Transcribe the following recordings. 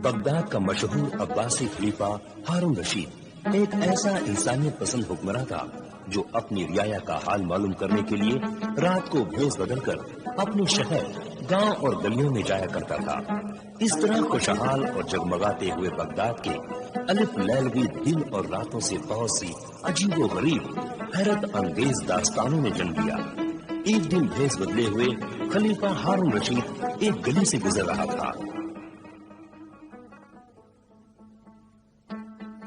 Baghdad का मशहूर अब्बासी खलीफा हारून रशीद एक ऐसा इंसानियत पसंद हुक्मरान था जो अपनी रियाया का हाल मालूम करने के लिए रात को भेष बदलकर अपने शहर, गांव और गलियों में जाया करता था। इस तरह खुशहाल और जगमगाते हुए बगदाद के अलिफ लैलवी दिन और रातों से बहुत सी अजीबो गरीब, हैरत अंगेज दास्तानों ने जन्म लिया। एक दिन भेष बदले हुए खलीफा हारून रशीद एक गली से गुजर रहा था।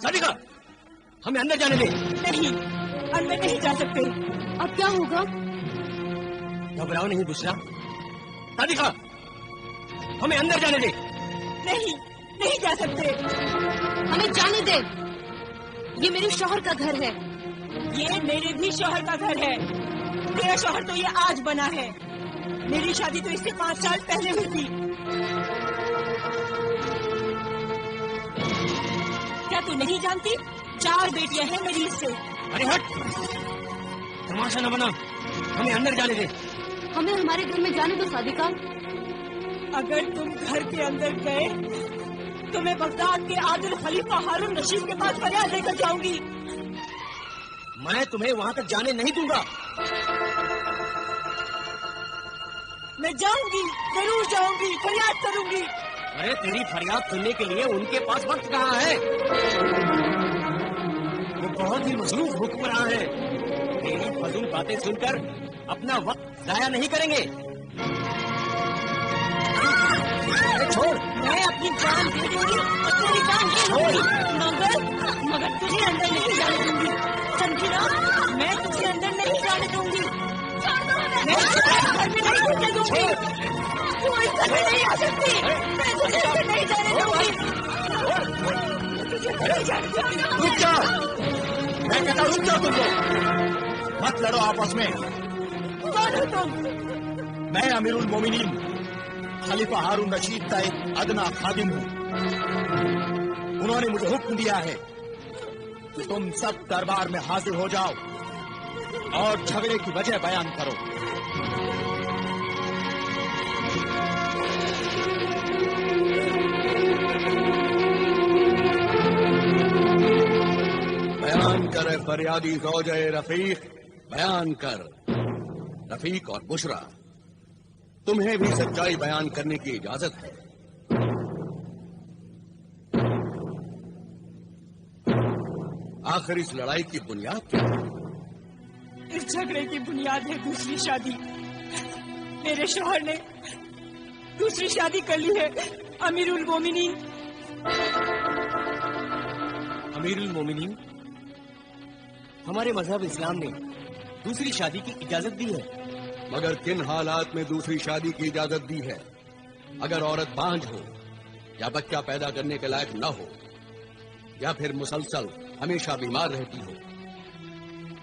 सादिका, हमें अंदर जाने दे। नहीं, अंदर नहीं जा सकते। अब क्या होगा? घबराओ नहीं बुशरा। सादिका, हमें अंदर जाने दे। नहीं, नहीं जा सकते। हमें जाने दे। ये मेरे शौहर का घर है। ये मेरे भी शौहर का घर है। तेरा शौहर तो ये आज बना है। मेरी शादी तो इससे 5 साल पहले हुई थी। क्या तू नहीं जानती? 4 बेटियां हैं मेरी इससे। अरे हट, तमाशा न बना। हमें अंदर जाने दे। हमें हमारे घर में जाने दो सादिका। अगर तुम घर के अंदर गए तो मैं बगदाद के आदिल खलीफा हारून रशीद के पास फरियाद लेकर जाऊंगी। मैं तुम्हें वहां तक जाने नहीं दूंगा। मैं जाऊंगी, जरूर जाऊंगी, फरियाद करूंगी। अरे तेरी फरियाद सुनने के लिए उनके पास वक्त कहाँ है? वो बहुत ही मसरूफ हुक्मरान है। तेरी फजूल बातें सुनकर अपना वक्त जाया नहीं करेंगे। छोड़। मैं अपनी जान दे दूंगी, तेरी जान दे दूंगी, मगर तुझे अंदर नहीं जाने दूंगी। समझी ना? मैं तुझे अंदर नहीं जाने दूंगी। मैं घर में नहीं घुसने दूंगी। तू इस घर में नहीं आ सकती। मैं तुझे अंदर नहीं जाने दूंगी। तुझे नहीं जाने दूंगी। रुक जाओ, मैं कहता रुक जाओ। तुम लोग मत लड़ो आपस में। कौन हो तुम? मैं अमीरुल मोमिनीन खलीफा हारून रशीद का एक अदना खादिम हूँ। उन्होंने मुझे हुक्म दिया है कि तुम सब दरबार में हाजिर हो जाओ और झगड़े की वजह बयान करो। बयान कर फरियादी ज़ौजे रफीक, बयान कर। रफीक और बुशरा, तुम्हें भी सच्चाई बयान करने की इजाजत है। आखिर इस लड़ाई की बुनियाद क्या है? इस झगड़े की बुनियाद है दूसरी शादी। मेरे शौहर ने दूसरी शादी कर ली है। अमीरुल मोमिनीन। अमीरुल मोमिनीन, हमारे मजहब इस्लाम ने दूसरी शादी की इजाजत दी है। मगर किन हालात में दूसरी शादी की इजाजत दी है? अगर औरत बांझ हो या बच्चा पैदा करने के लायक न हो या फिर मुसलसल हमेशा बीमार रहती हो।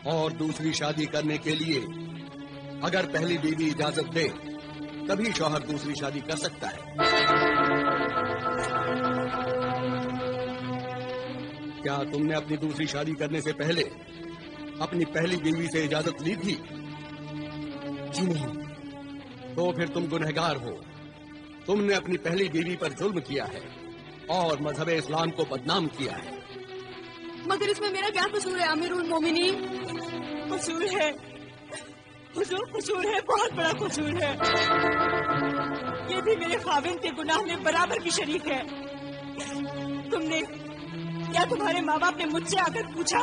और दूसरी शादी करने के लिए अगर पहली बीवी इजाजत दे तभी शौहर दूसरी शादी कर सकता है। क्या तुमने अपनी दूसरी शादी करने से पहले अपनी पहली बीवी से इजाजत ली थी? जी नहीं। तो फिर तुम गुनहगार हो। तुमने अपनी पहली बीवी पर जुल्म किया है और मजहब इस्लाम को बदनाम किया है। मगर इसमें मेरा क्या कसूर है अमीरुल मोमिनीन? कसूर है हुजूर, कसूर है, बहुत बड़ा कसूर है। ये भी मेरे खाविंद के गुनाह में बराबर की शरीक है। तुमने क्या तुम्हारे माँ बाप ने मुझसे आकर पूछा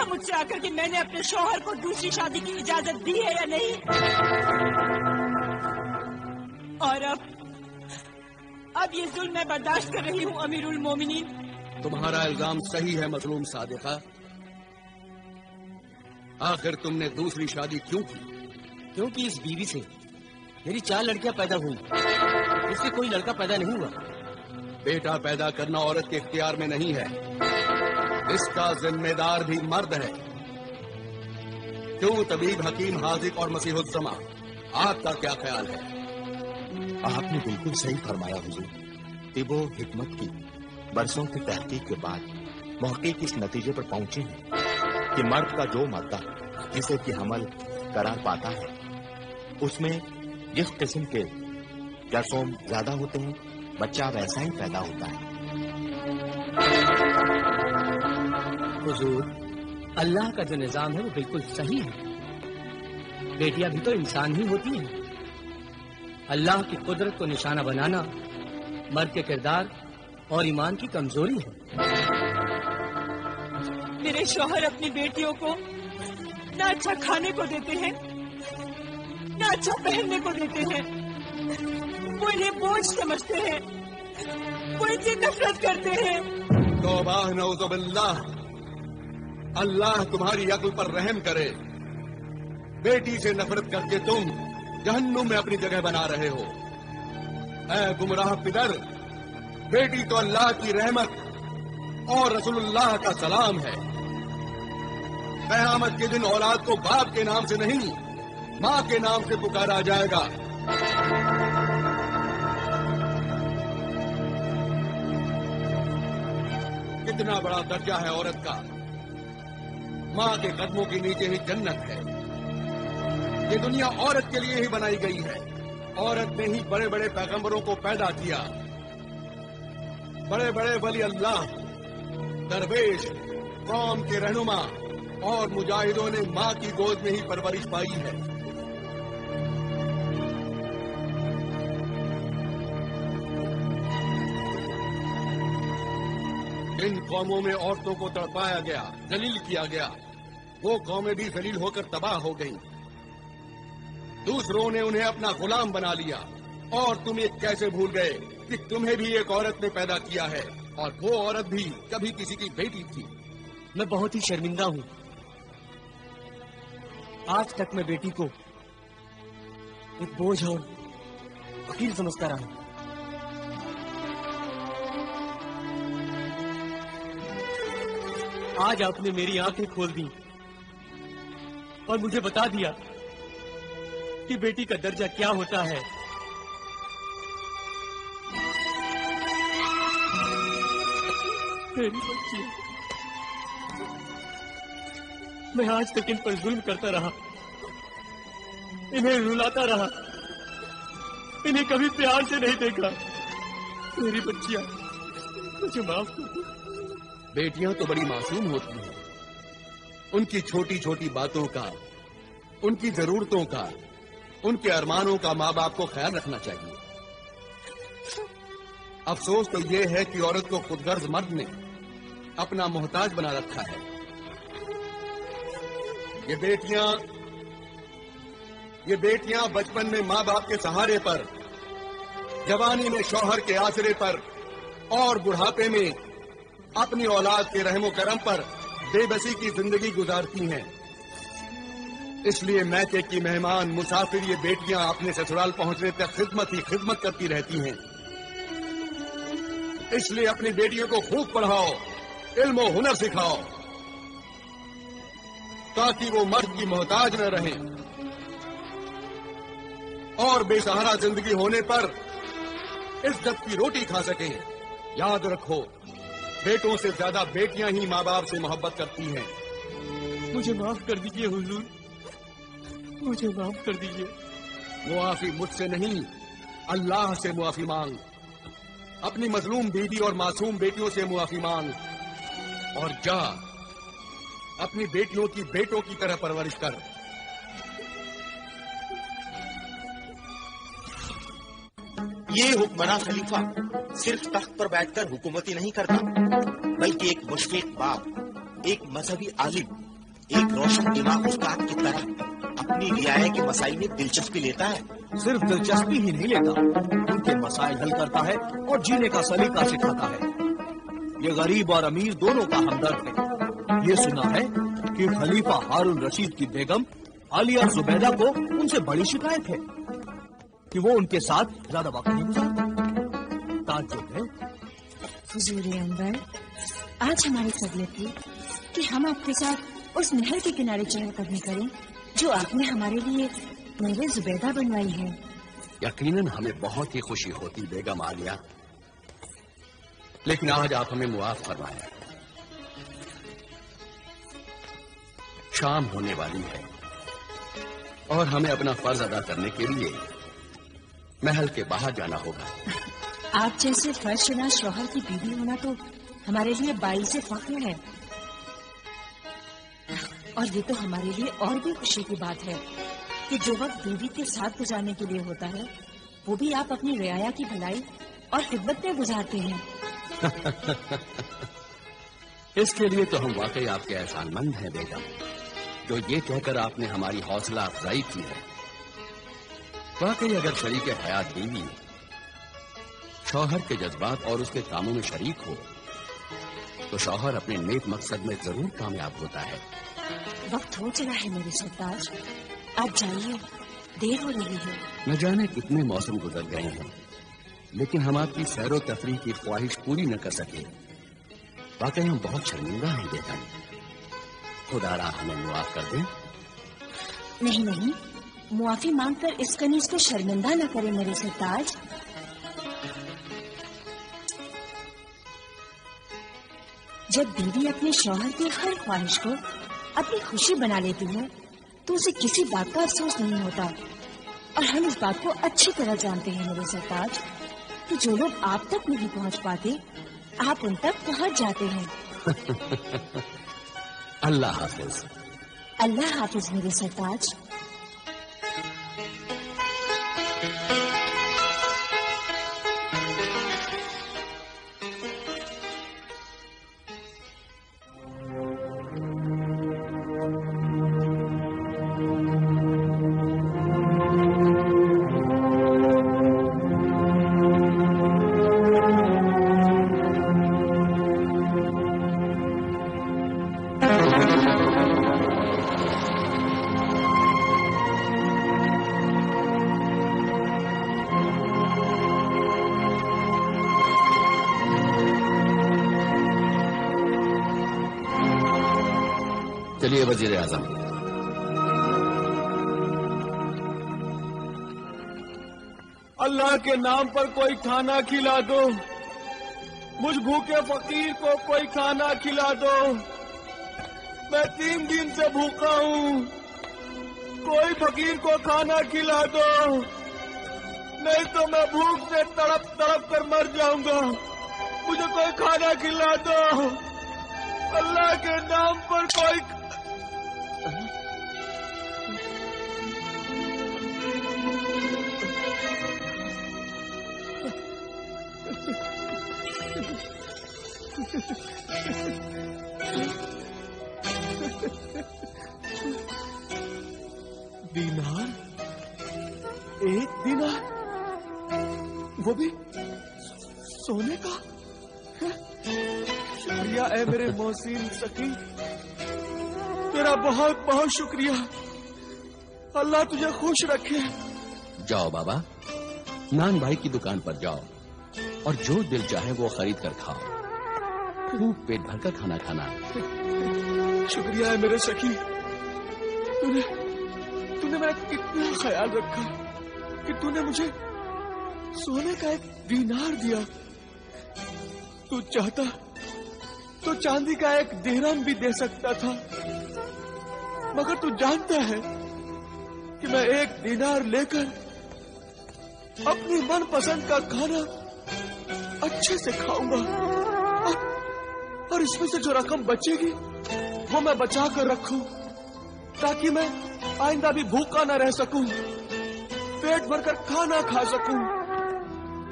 मुझसे आकर कि मैंने अपने शौहर को दूसरी शादी की इजाजत दी है या नहीं? और अब ये जुल्म मैं बर्दाश्त कर रही हूँ अमीरुल मोमिनीन। तुम्हारा इल्जाम सही है मजलूम सादिका। आखिर तुमने दूसरी शादी क्यों की? क्योंकि इस बीवी से मेरी 4 लड़कियां पैदा हुई, इससे कोई लड़का पैदा नहीं हुआ। बेटा पैदा करना औरत के इख्तियार में नहीं है, इसका जिम्मेदार भी मर्द है। क्यों तबीब, हकीम, हाजिक और मसीहुज्जमा, आपका क्या ख्याल है? आपने बिल्कुल सही फरमाया हुजूर। तिबो हिकमत की बरसों की तहकीक के बाद मुहक्किक इस नतीजे पर पहुंचे हैं कि मर्द का जो मादा जिसे कि हमल करार पाता है उसमें जिस किस्म के जरसोम ज्यादा होते हैं بچہ ویسا ہی پیدا ہوتا ہے۔ حضور، اللہ کا جو نظام ہے وہ بالکل صحیح ہے۔ بیٹیاں بھی تو انسان ہی ہوتی ہیں۔ اللہ کی قدرت کو نشانہ بنانا مرد کے کردار اور ایمان کی کمزوری ہے۔ میرے شوہر اپنی بیٹیوں کو نہ اچھا کھانے کو دیتے ہیں نہ اچھا پہننے کو دیتے ہیں، وہ انہیں بوجھ سمجھتے ہیں، وہ ان سے نفرت کرتے ہیں۔ توبہ نعوذ باللہ، اللہ تمہاری عقل پر رحم کرے۔ بیٹی سے نفرت کر کے تم جہنم میں اپنی جگہ بنا رہے ہو۔ اے گمراہ پدر، بیٹی تو اللہ کی رحمت اور رسول اللہ کا سلام ہے۔ قیامت کے دن اولاد کو باپ کے نام سے نہیں، ماں کے نام سے پکارا جائے گا۔ کتنا بڑا درجہ ہے عورت کا، ماں کے قدموں کے نیچے ہی جنت ہے۔ یہ دنیا عورت کے لیے ہی بنائی گئی ہے۔ عورت نے ہی بڑے بڑے پیغمبروں کو پیدا کیا، بڑے بڑے ولی اللہ، درویش، قوم کے رہنما اور مجاہدوں نے ماں کی گود میں ہی پرورش پائی ہے۔ جن قوموں میں عورتوں کو تڑپایا گیا، ذلیل کیا گیا، وہ قومیں بھی ذلیل ہو کر تباہ ہو گئیں۔ دوسروں نے انہیں اپنا غلام بنا لیا، اور تم یہ کیسے بھول گئے کہ تمہیں بھی ایک عورت نے پیدا کیا ہے، اور وہ عورت بھی کبھی کسی کی بیٹی تھی۔ میں بہت ہی شرمندہ ہوں۔ آج تک میں بیٹی کو ایک بوجھ اور وکیل سمجھتا رہا۔ آج آپ نے میری آنکھیں کھول دی اور مجھے بتا دیا کہ بیٹی کا درجہ کیا ہوتا ہے۔ میری بچی، میں آج تک ان پر ظلم کرتا رہا، انہیں رلاتا رہا، انہیں کبھی پیار سے نہیں دیکھا۔ میری بچیاں، مجھے معاف کر دو۔ بیٹیاں تو بڑی معصوم ہوتی ہیں، ان کی چھوٹی چھوٹی باتوں کا، ان کی ضرورتوں کا، ان کے ارمانوں کا ماں باپ کو خیال رکھنا چاہیے۔ افسوس تو یہ ہے کہ عورت کو خود غرض مرد نے اپنا محتاج بنا رکھا ہے۔ یہ بیٹیاں بچپن میں ماں باپ کے سہارے پر، جوانی میں شوہر کے آسرے پر، اور بڑھاپے میں اپنی اولاد کے رحم و کرم پر بے بسی کی زندگی گزارتی ہیں۔ اس لیے میکے کی مہمان، مسافر یہ بیٹیاں اپنے سسرال پہنچنے تک خدمت ہی خدمت کرتی رہتی ہیں۔ اس لیے اپنی بیٹیوں کو خوب پڑھاؤ، علم و ہنر سکھاؤ، تاکہ وہ مرد کی محتاج نہ رہیں، اور بے سہارا زندگی ہونے پر عزت کی روٹی کھا سکیں۔ یاد رکھو، بیٹوں سے زیادہ بیٹیاں ہی ماں باپ سے محبت کرتی ہیں۔ مجھے معاف کر دیجیے حضور، مجھے معاف کر دیجیے۔ معافی مجھ سے نہیں، اللہ سے معافی مانگ۔ اپنی مظلوم بیوی اور معصوم بیٹیوں سے معافی مانگ، اور جا اپنی بیٹیوں کی بیٹوں کی طرح پرورش کر۔ یہ حکمراں خلیفہ صرف تخت پر بیٹھ کر حکومت ہی نہیں کرتا، بلکہ ایک مشفق باپ، ایک مذہبی عالم، ایک روشن دماغ استاد کی طرح اپنی رعایا کے مسائل میں دلچسپی لیتا ہے۔ صرف دلچسپی ہی نہیں لیتا، ان کے مسائل حل کرتا ہے اور جینے کا سلیقہ سکھاتا ہے۔ یہ غریب اور امیر دونوں کا ہمدرد ہے۔ یہ سنا ہے کہ خلیفہ ہارون رشید کی بیگم عالیہ زبیدہ کو ان سے بڑی شکایت ہے کہ وہ ان کے ساتھ زیادہ وقت نہیں گزارتے۔ تعجب ہے حضور انور، آج ہماری سہولت تھی کہ ہم آپ کے ساتھ اس نہر کے کنارے چہل قدمی کریں جو آپ نے ہمارے لیے میرے زبیدہ بنوائی ہے۔ یقیناً ہمیں بہت ہی خوشی ہوتی بیگم عالیہ، لیکن آج آپ ہمیں معاف فرمائیں۔ شام ہونے والی ہے اور ہمیں اپنا فرض ادا کرنے کے لیے محل کے باہر جانا ہوگا۔ آپ جیسے فرشناس شوہر کی بیوی ہونا تو ہمارے لیے باعث فخر ہے، اور یہ تو ہمارے لیے اور بھی خوشی کی بات ہے کہ جو وقت بیوی کے ساتھ گزارنے کے لیے ہوتا ہے وہ بھی آپ اپنی رعایا کی بھلائی اور خدمت میں گزارتے ہیں۔ اس کے لیے تو ہم واقعی آپ کے احسان مند ہیں بیگم، جو یہ کہہ کر آپ نے ہماری حوصلہ افزائی کی ہے۔ واقعی اگر شریک حیات بیوی شوہر کے جذبات اور اس کے کاموں میں شریک ہو تو شوہر اپنے نیک مقصد میں ضرور کامیاب ہوتا ہے۔ وقت ہو چلا ہے میرے سرتاج، آپ جائیے، دیر ہو رہی ہے۔ نہ جانے کتنے موسم گزر گئے ہیں لیکن ہم آپ کی سیر و تفریح کی خواہش پوری نہ کر سکے۔ واقعی ہم بہت شرمندہ ہیں بیگم، خدا را ہمیں معاف کر دیں۔ نہیں نہیں، معافی مانگ کر اس کنیز کو شرمندہ نہ کرے میرے سرتاج۔ جب بیوی اپنے شوہر کی ہر خواہش کو اپنی خوشی بنا لیتی ہے تو اسے کسی بات کا افسوس نہیں ہوتا، اور ہم اس بات کو اچھی طرح جانتے ہیں میرے سرتاج کہ جو لوگ آپ تک نہیں پہنچ پاتے آپ ان تک پہنچ جاتے ہیں۔ اللہ حافظ۔ اللہ حافظ میرے سرتاج۔ چلیے وزیر اعظم، اللہ کے نام پر کوئی کھانا کھلا دو، مجھ بھوکے فقیر کو کوئی کھانا کھلا دو، میں 3 دن سے بھوکا ہوں، کوئی فقیر کو کھانا کھلا دو، نہیں تو میں بھوک سے تڑپ تڑپ کر مر جاؤں گا، مجھے کوئی کھانا کھلا دو، اللہ کے نام پر کوئی۔ دینار، 1 دینار، وہ بھی سونے کا؟ شکریہ اے میرے محسن سکی، تیرا بہت بہت شکریہ، اللہ تجھے خوش رکھے۔ جاؤ بابا، نان بھائی کی دکان پر جاؤ اور جو دل چاہے وہ خرید کر کھاؤ، خوب پیٹ بھر کر کھانا کھانا۔ شکریہ ہے میرے سخی، تو نے میرا کتنا خیال رکھا کہ تو نے مجھے سونے کا 1 دینار دیا، تو چاہتا تو چاندی کا 1 درہم بھی دے سکتا تھا، مگر تو جانتا ہے کہ میں 1 دینار لے کر اپنی من پسند کا کھانا اچھے سے کھاؤں گا، اور اس میں سے جو رقم بچے گی وہ میں بچا کر رکھوں تاکہ میں آئندہ بھی بھوکا نہ رہ سکوں، پیٹ بھر کر کھانا کھا سکوں۔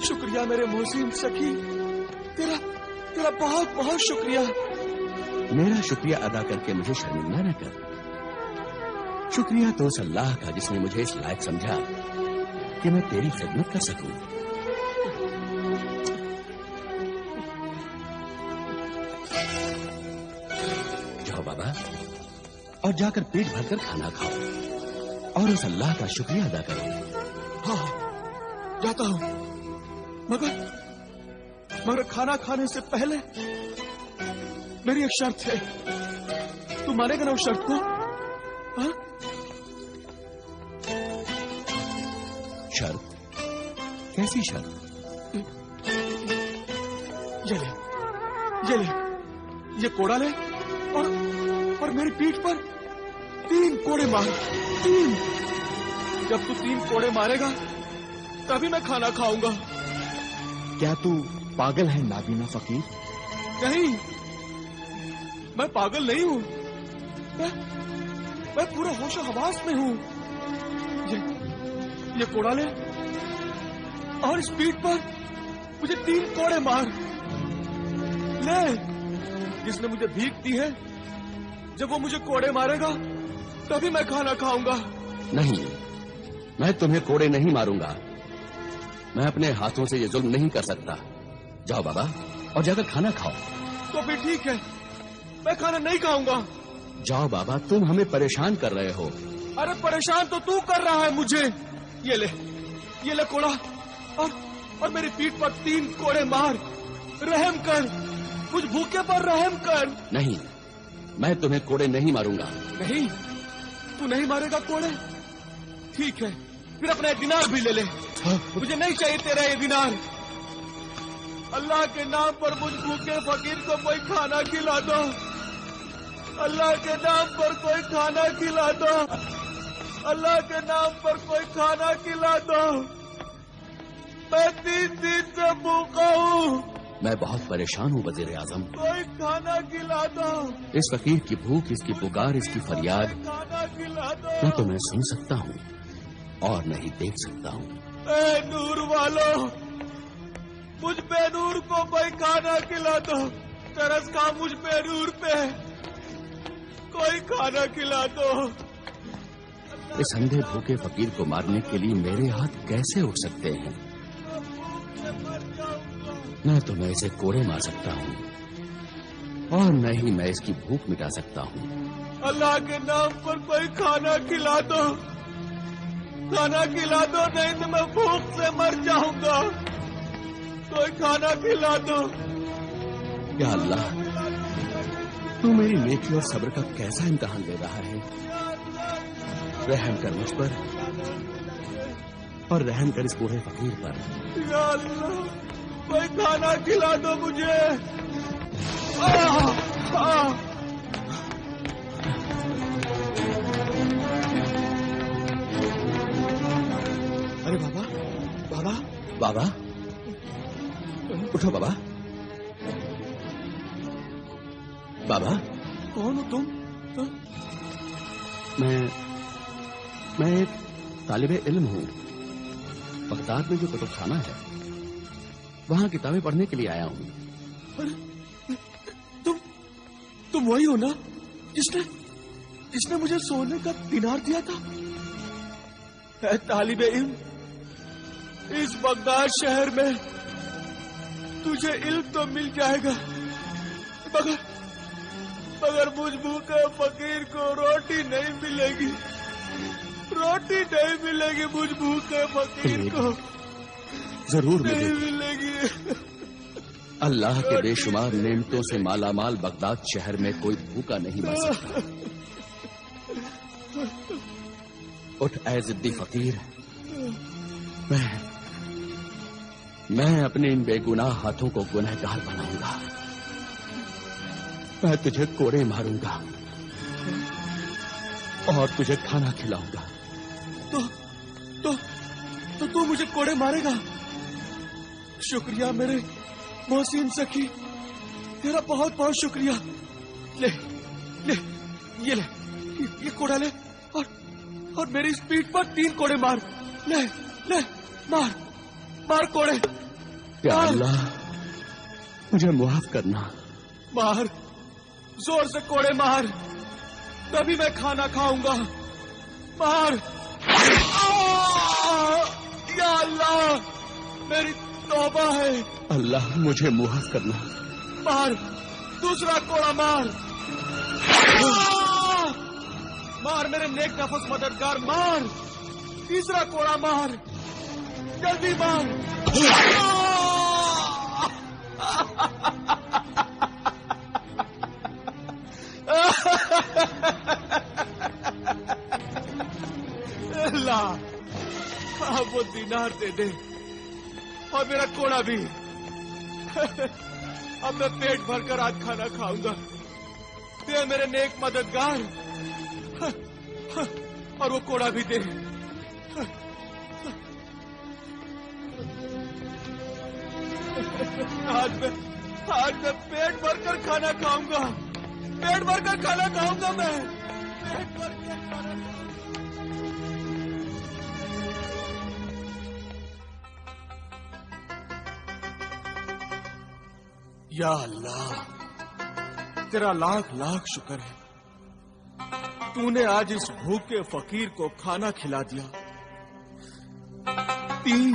شکریہ میرے محسن سخی، تیرا بہت بہت شکریہ۔ میرا شکریہ ادا کر کے مجھے شرمندہ نہ کر، شکریہ تو اس اللہ کا جس نے مجھے اس لائق سمجھا کہ میں تیری خدمت کر سکوں۔ جاؤ بابا اور جا کر پیٹ بھر کر کھانا کھاؤ اور اس اللہ کا شکریہ ادا کرو۔ ہاں جاتا ہوں، مگر کھانا کھانے سے پہلے میری ایک شرط ہے، تو مانے گا نا اس شرط کو؟ ہاں؟ شرط؟ کیسی شرط؟ یہ کوڑا لے اور میری پیٹھ پر 3 کوڑے مار، 3۔ جب تو 3 کوڑے مارے گا تبھی میں کھانا کھاؤں گا، क्या तू पागल है नाबीना फकीर? नहीं, मैं पागल नहीं हूँ। मैं पूरा होश हवास में हूँ। ये कोड़ा ले और स्पीड पर मुझे 3 कोड़े मार ले। जिसने मुझे भीख दी है, जब वो मुझे कोड़े मारेगा तभी मैं खाना खाऊंगा। नहीं, मैं तुम्हें कोड़े नहीं मारूंगा। मैं अपने हाथों से ये जुल्म नहीं कर सकता। जाओ बाबा और जाकर खाना खाओ। तो फिर ठीक है, मैं खाना नहीं खाऊंगा। जाओ बाबा, तुम हमें परेशान कर रहे हो। अरे परेशान तो तू कर रहा है मुझे। ये ले कोड़ा और मेरी पीठ पर 3 कोड़े मार। रहम कर, मुझ भूखे पर रहम कर। नहीं, मैं तुम्हें कोड़े नहीं मारूंगा। नहीं, तू नहीं मारेगा कोड़े? ठीक है, फिर अपना दिनार भी ले ले। मुझे नहीं चाहिए तेरा ये दिनार। अल्लाह के नाम पर मुझ भूखे फकीर को कोई खाना खिला दो। अल्लाह के नाम पर कोई खाना खिला दो। अल्लाह के नाम पर कोई खाना खिला दो। मैं 3 दिन से भूखा हूँ। मैं बहुत परेशान हूँ वजीर आजम। कोई खाना खिला दो। इस फकीर की भूख, इसकी पुकार, इसकी फरियाद खाना खिला दो। मैं तुम्हें सुन सकता हूँ और नहीं देख सकता हूँ। ए नूर वालों, मुझ बेनूर को कोई खाना खिला दो। तरस खा मुझ बेनूर पे, कोई खाना खिला दो। इस अंधे भूखे फकीर को मारने के लिए मेरे हाथ कैसे उठ सकते हैं? न तो मैं इसे कोड़े मार सकता हूँ और न ही मैं इसकी भूख मिटा सकता हूँ। अल्लाह के नाम पर कोई खाना खिला दो। खाना खिला दो, नहीं तो मैं भूख से मर जाऊंगा। कोई खाना खिला दो। या अल्लाह, तू मेरी नेकी और सब्र का कैसा इम्तिहान ले रहा है। रहम कर मुझ पर और रहम कर इस बूढ़े फकीर पर। या अल्लाह, कोई खाना खिला दो मुझे। अरे बाबा, बाबा, बाबा, उठो बाबा। बाबा, कौन हो तुम? मैं एक तालिबे इल्म हूँ। बगदाद में जो कुतुबखाना है, वहाँ किताबें पढ़ने के लिए आया हूँ। अरे तुम वही हो ना जिसने मुझे सोने का दिनार दिया था? है तालिबे इल्म, इस बगदाद शहर में तुझे इल्म तो मिल जाएगा, मगर मुझ भूखे फकीर को रोटी नहीं मिलेगी। रोटी नहीं मिलेगी मुझ भूखे फकीर को। जरूर नहीं मिलेगी। अल्लाह के बेशुमार नेमतों से मालामाल बगदाद शहर में कोई भूखा नहीं मर सकता। उठ ऐ जिद्दी फकीर, मैं अपने इन बेगुनाह हाथों को गुनहगार बनाऊंगा। मैं तुझे कोड़े मारूंगा और तुझे खाना खिलाऊंगा। तो तू मुझे कोड़े मारेगा? शुक्रिया मेरे मोहसिन सखी, तेरा बहुत बहुत शुक्रिया। ये कोड़ा ले और मेरी स्पीड पर 3 कोड़े मार। ले मार कोड़े। या अल्लाह, मुझे मुआफ करना। मार, जोर से कोड़े मार, तभी मैं खाना खाऊंगा। मार। या अल्लाह, मेरी तौबा है। अल्लाह, मुझे मुआफ करना। मार, दूसरा कोड़ा मार। मार मेरे नेक नफस मददगार, मार। तीसरा कोड़ा मार, जल्दी मार। अल्लाह, अब वो दिनार दे दे और मेरा कोड़ा भी। अब मैं पेट भरकर आज खाना खाऊंगा। दे मेरे नेक मददगार, और वो कोड़ा भी दे। آج میں پیٹ بھر کر کھانا کھاؤں گا، پیٹ بھر کر کھانا کھاؤں گا میں، پیٹ بھر کر کھانا کھاؤں گا۔ یا اللہ، تیرا لاکھ لاکھ شکر ہے، تو نے آج اس بھوکے فقیر کو کھانا کھلا دیا۔ 3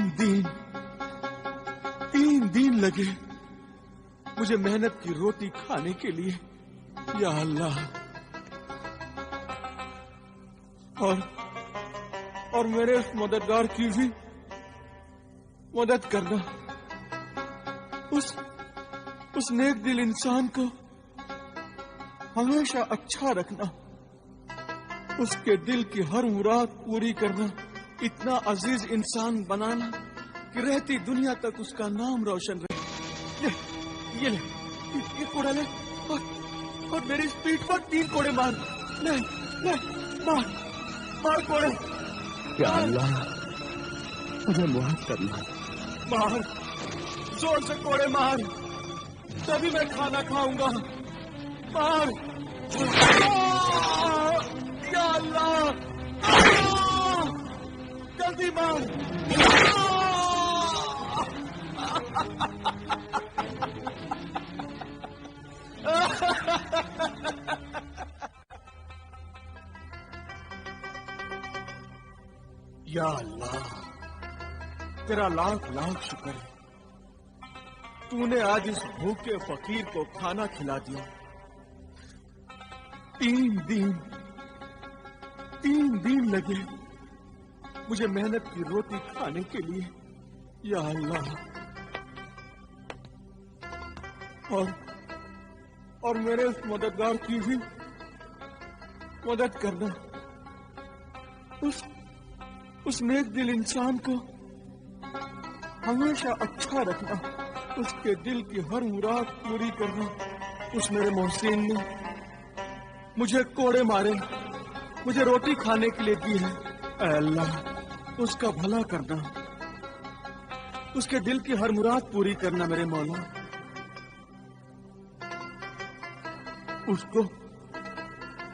دن لگے مجھے محنت کی روٹی کھانے کے لیے، یا اللہ، اور میرے اس مددگار کی بھی مدد کرنا، اس نیک دل انسان کو ہمیشہ اچھا رکھنا، اس کے دل کی ہر مراد پوری کرنا، اتنا عزیز انسان بنانا کہ رہتی دنیا تک اس کا نام روشن رہے۔ یہ کوڑا لے اور میری اس پیٹھ پر 3 کوڑے مار، لے مار کوڑے۔ یا اللہ، مجھے معاف کرنا، مار، زور سے کوڑے مار، تبھی میں کھانا کھاؤں گا، مار۔ یا اللہ، جلدی مار۔ یا اللہ، تیرا لاکھ لاکھ شکر ہے، تو نے آج اس بھوکے فقیر کو کھانا کھلا دیا۔ 3 دن لگے مجھے محنت کی روٹی کھانے کے لیے، یا اللہ، اور میرے اس مددگار کی بھی مدد کرنا، اس نیک دل انسان کو ہمیشہ اچھا رکھنا، اس کے دل کی ہر مراد پوری کرنا۔ اس میرے محسن نے مجھے کوڑے مارے، مجھے روٹی کھانے کے لیے دی ہے، اے اللہ، اس کا بھلا کرنا، اس کے دل کی ہر مراد پوری کرنا میرے مولا۔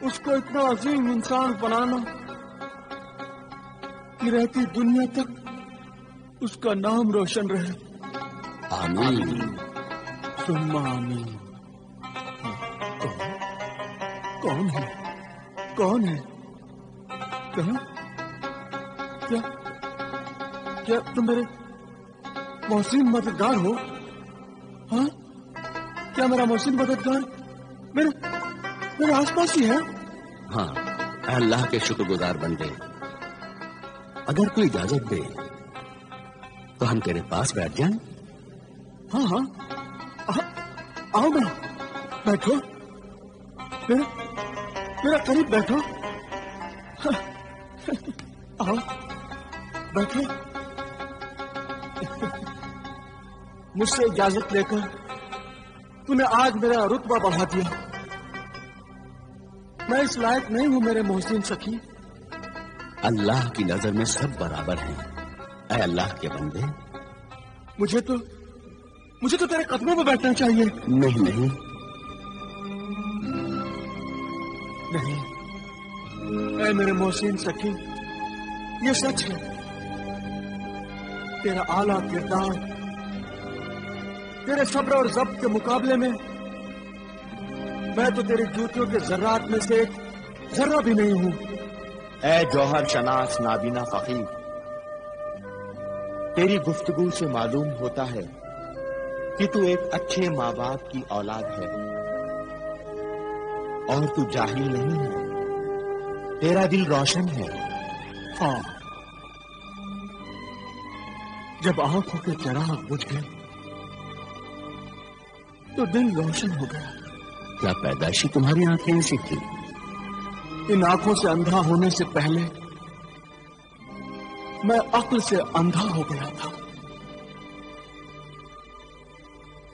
اس کو اتنا عظیم انسان بنانا کہ رہتی دنیا تک اس کا نام روشن رہے۔ آمین ثم آمین۔ کون ہے کہاں؟ کیا تم میرے محسن مددگار ہو؟ ہاں، کیا میرا محسن مددگار میرے آس پاس ہی ہے؟ ہاں، اے اللہ کے شکر گزار بندے، اگر کوئی اجازت دے تو ہم تیرے پاس بیٹھ جائیں؟ ہاں، آؤ نا، بیٹھو، میرا قریب بیٹھو، آؤ بیٹھو۔ مجھ سے اجازت لے کر تو نے آج میرا رتبہ بڑھا دیا، میں اس لائق نہیں ہوں میرے محسن سخی۔ اللہ کی نظر میں سب برابر ہیں، اے اللہ کے بندے۔ مجھے تو تیرے قدموں پہ بیٹھنا چاہیے۔ نہیں، اے میرے محسن سخی، یہ سچ ہے، تیرا اعلیٰ کردار، تیرے صبر اور ضبط کے مقابلے میں میں تو تیری جوتیوں کے ذرات میں سے ایک ذرہ بھی نہیں ہوں۔ اے جوہر شناس نابینا فقیر، تیری گفتگو سے معلوم ہوتا ہے کہ تو ایک اچھے ماں باپ کی اولاد ہے، اور تو جاہل نہیں ہے، تیرا دل روشن ہے۔ ہاں، جب آنکھوں کے چراغ بجھ گئے تو دل روشن ہو گیا۔ کیا پیدائشی تمہاری آنکھیں ایسی تھی؟ ان آنکھوں سے اندھا ہونے سے پہلے میں عقل سے اندھا ہو گیا تھا۔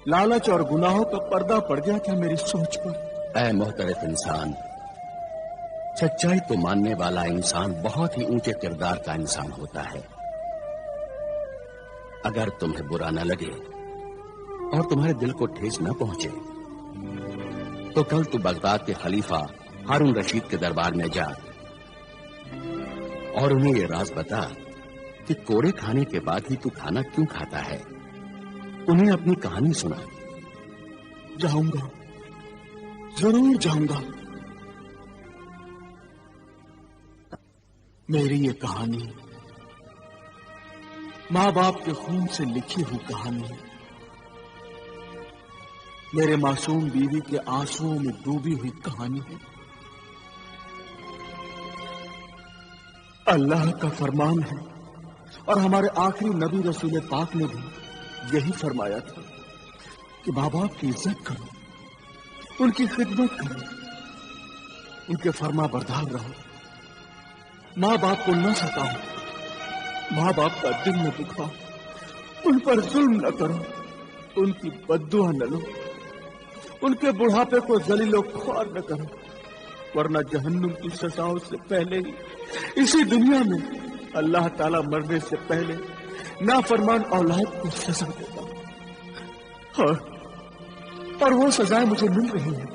لالچ اور گناہوں کا پردہ پڑ گیا تھا میری سوچ پر۔ اے محترم انسان، سچائی کو ماننے والا انسان بہت ہی اونچے کردار کا انسان ہوتا ہے۔ اگر تمہیں برا نہ لگے और तुम्हारे दिल को ठेस न पहुंचे तो कल तू बगदाद के खलीफा हारून रशीद के दरबार में जा और उन्हें ये राज बता कि कोड़े खाने के बाद ही तू खाना क्यों खाता है। उन्हें अपनी कहानी सुना। जाऊंगा, जरूर जाऊंगा। मेरी ये कहानी माँ बाप के खून से लिखी हुई कहानी है। मेरे मासूम बीवी के आंसुओं में डूबी हुई कहानी है। अल्लाह का फरमान है और हमारे आखिरी नबी रसूल पाक ने भी यही फरमाया था कि माँ बाप की इज्जत करो, उनकी खिदमत करो, उनके फरमा बरदार रहो, माँ बाप को न सताओ, माँ बाप का दिल न दुखाओ, उन पर जुल्म न करो, उनकी बद्दुआ न लो, उनके बुढ़ापे को जलीलो ख्वार न करो, वरना जहन्नुम की सजाओं से पहले ही इसी दुनिया में अल्लाह ताला मरने से पहले नाफरमान औलाद को सजा देता। और वो सजाएं मुझे मिल रही हैं।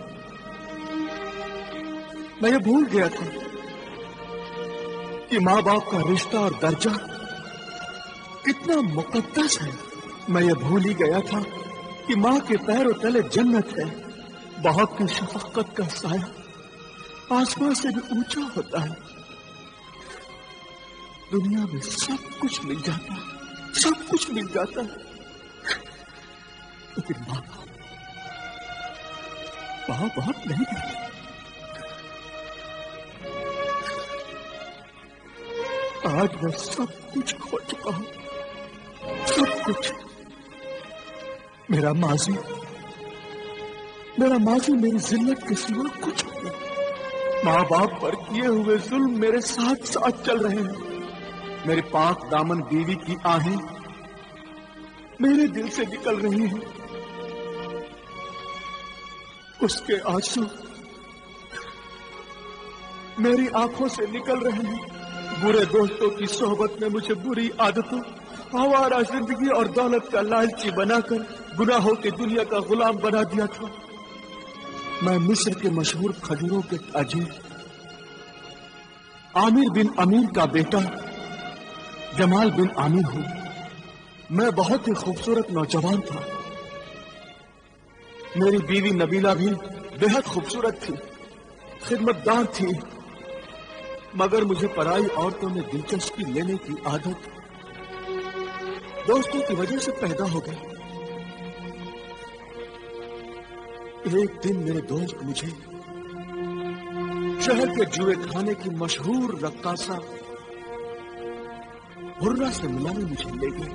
मैं ये भूल गया था कि माँ बाप का रिश्ता और दर्जा कितना मुकद्दस है। मैं ये भूल ही गया था कि माँ के पैरों तले जन्नत है। बाप की शफकत का साया आसमान से भी ऊंचा होता है। दुनिया में सब कुछ मिल जाता है, सब कुछ मिल जाता है, लेकिन माँ बाप नहीं मिलते। आज मैं सब कुछ खो चुका हूं, सब कुछ। मेरा माजी मेरी जिल्लत के सिवा कुछ नहीं। माँ बाप पर किए हुए जुल्म मेरे साथ साथ चल रहे हैं। मेरे पाक दामन बीवी की आहें मेरे दिल से निकल रही हैं। उसके आंसू मेरी आंखों से निकल रहे हैं। बुरे दोस्तों की सोहबत में मुझे बुरी आदतों, आवारा जिंदगी और दौलत का लालची बनाकर गुनाहों की दुनिया का गुलाम बना दिया था। मैं मिस्र के मशहूर खजूरों के ताजिर आमिर बिन अमीर का बेटा जमाल बिन आमिर हूं। मैं बहुत ही खूबसूरत नौजवान था। मेरी बीवी नबीला भी बेहद खूबसूरत थी, खिदमतदार थी, मगर मुझे पराई औरतों में दिलचस्पी लेने की आदत दोस्तों की वजह से पैदा हो गई। एक दिन मेरे दोस्त मुझे शहर के जुए खाने की मशहूर रक्कासा हुर्रा से मिलाने मुझे ले गए।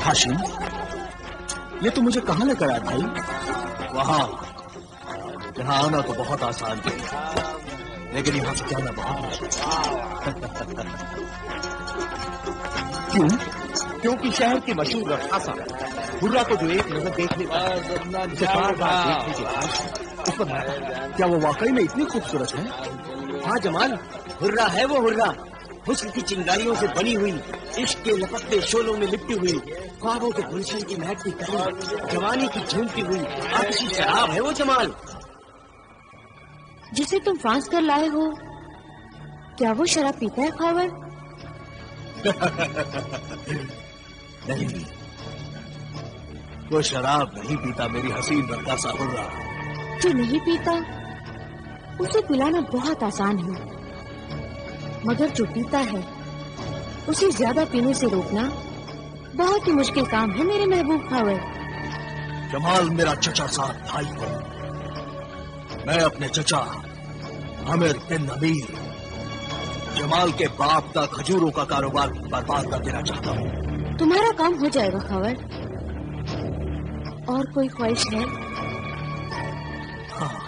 हाशिम, ये तो मुझे कहाँ लेकर आया भाई? वहां जहां आना तो बहुत आसान है, लेकिन यहां से जाना बहुत मुश्किल। क्यों? क्योंकि शहर की मशहूर रक्कासा हुर्रा को जो एक नजर देख लेता है, उसे बार बार देखने के बाद उस पर क्या वो वाकई में इतनी खूबसूरत है? हाँ जमाल, हुर्रा है वो हुर्रा। हुस्न की चिंगारियों से बनी हुई, इश्क के लपकते शोलों में लिपटी हुई, ख्वाबों के गुलशन की महकती कली, जवानी की झूमती हुई आतिशी शराब है वो जमाल। जिसे तुम फांस कर लाए हो, क्या वो शराब पीता है खावर? नहीं, वो शराब नहीं पीता मेरी हसीन रक्कासा हुर्रा। जो नहीं पीता उसे पिलाना बहुत आसान है, मगर जो पीता है उसे ज्यादा पीने से रोकना बहुत ही मुश्किल काम है मेरे महबूब खावर। जमाल मेरा चचा साहब भाई है। मैं अपने चचा आमिर बिन अमीर जमाल के बाप का खजूरों का कारोबार बर्बाद कर देना चाहता हूँ। तुम्हारा काम हो जाएगा खावर। और कोई ख्वाहिश है? हाँ,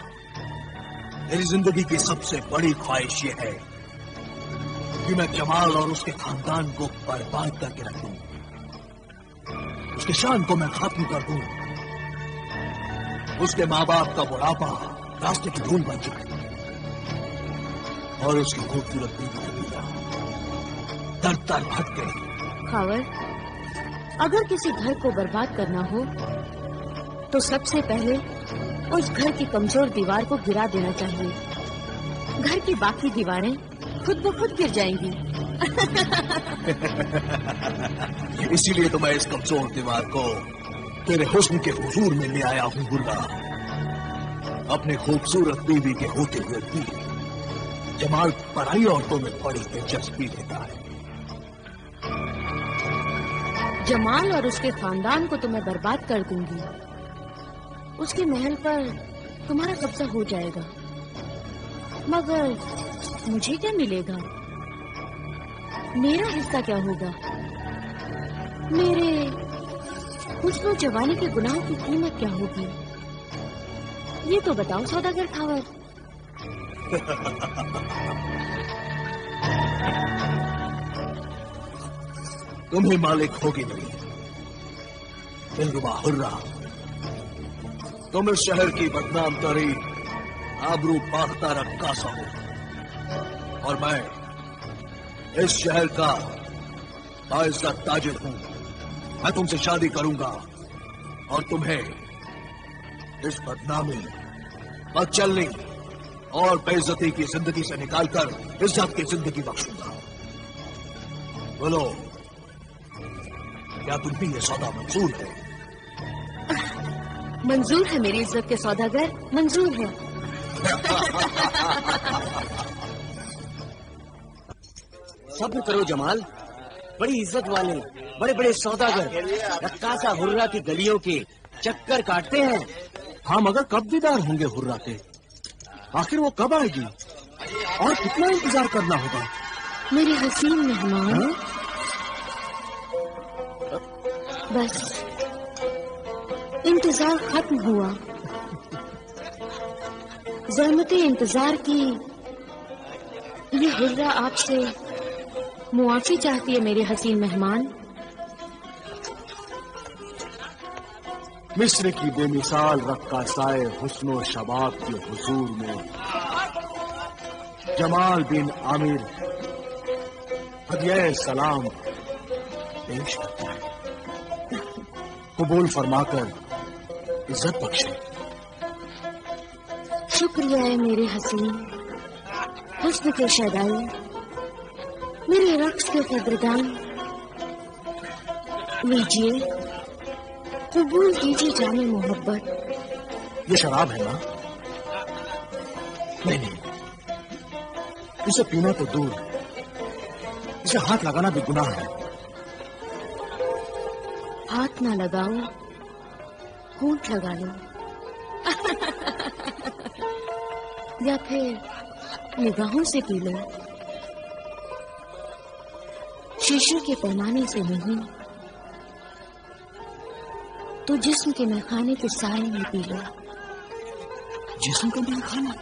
میری जिंदगी की सबसे बड़ी ख्वाहिश ये है कि मैं जमाल और उसके खानदान को बर्बाद करके रख दूं, उसके शान को मैं खत्म कर दूं, उसके माँ बाप का बुढ़ापा रास्ते की धूल बन जाए और उसकी खूबसूरत बीवी दर दर भटके। खावर, अगर किसी घर को बर्बाद करना हो तो सबसे पहले उस घर की कमजोर दीवार को गिरा देना चाहिए। घर की बाकी दीवारें खुद ब खुद गिर जाएंगी। इसीलिए तो मैं इस कमजोर दीवार को तेरे हुस्न के हुजूर में ले आया हूँ गुल्ला। अपने खूबसूरत बीवी के होते हुए भी जमाल पराई औरतों में बड़ी दिलचस्पी लेता है। जमाल और उसके खानदान को तो मैं बर्बाद कर दूंगी, उसके महल पर तुम्हारा कब्जा हो जाएगा, मगर मुझे क्या मिलेगा? मेरा हिस्सा क्या होगा? मेरे हुस्न और जवानी के गुनाहों की कीमत क्या होगी? ये तो बताओ सौदागर खावर। तुम्हें मालिक होगी नहीं दिलरुबा हुर्रा। तुम इस शहर की बदनाम तरीन आबरू बाख्ता रक्कासा हो और मैं इस शहर का बाइज्जत ताजिर हूं। मैं तुमसे शादी करूंगा और तुम्हें इस बदनामी, बदचलनी और बेइज्जती की जिंदगी से निकालकर इज्जत की जिंदगी बख्शूंगा। बोलो, क्या तुम भी ये सौदा मंजूर है? मंजूर है मेरी इज्जत के सौदागर, मंजूर है। सब्र करो जमाल, बड़ी इज्जत वाले बड़े बड़े सौदागर रक्कासा हुर्रा की गलियों के चक्कर काटते हैं। हाँ, मगर कब दीदार होंगे हुर्रा के? आखिर वो कब आएगी और कितना इंतजार करना होगा? मेरे हसीन मेहमान, बस इंतजार खत्म हुआ। ज़हमत इंतजार की ये हुर्रा आपसे मुआफी चाहती है मेरे हसीन मेहमान। मिस्र की बेमिसाल रक्कासाए हुस्न और शबाब के हुजूर में जमाल बिन आमिर हदिया सलाम पेश करता है। कबूल फरमाकर इज्जत बख्शे। शुक्रिया है मेरे हसीन हुस्न के शदाई, मेरे रक्स के कदरदान। लीजिए, कबूल कीजिए जाने मोहब्बत। ये शराब है ना? नहीं, इसे पीना तो दूर, इसे हाथ लगाना भी गुनाह है। हाथ ना लगाओ, होंठ लगा लो। या फिर निगाहों से पी लो। शीशे के पैमाने से नहीं तो जिस्म के मैखाने के साए में पी लो। जिस्म का मैखाना?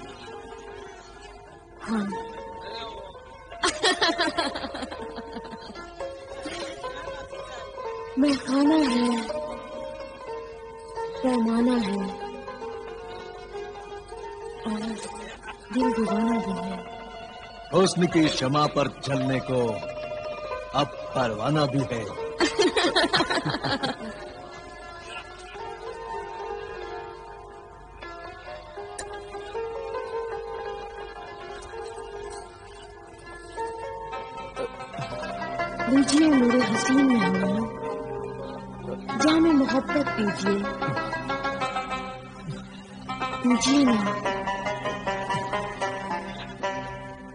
हाँ। मैखाना है, पैमाना है और दिल दीवाना भी है। हुस्न की शमा पर चलने को अब परवाना भी है। लीजिए मेरे हसीन मेहमान, जामे मोहब्बत दीजिए, दीजिए ना।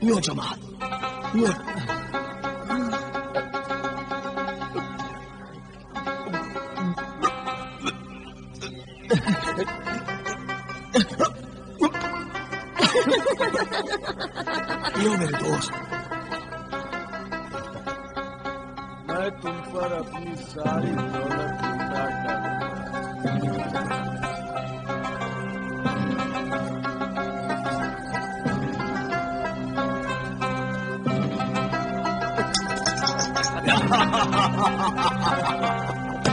यो जमाल, यो। यो मेरे दोस्त, मैं तुम पर अपनी सारी दौलत लुटा डालूंगा।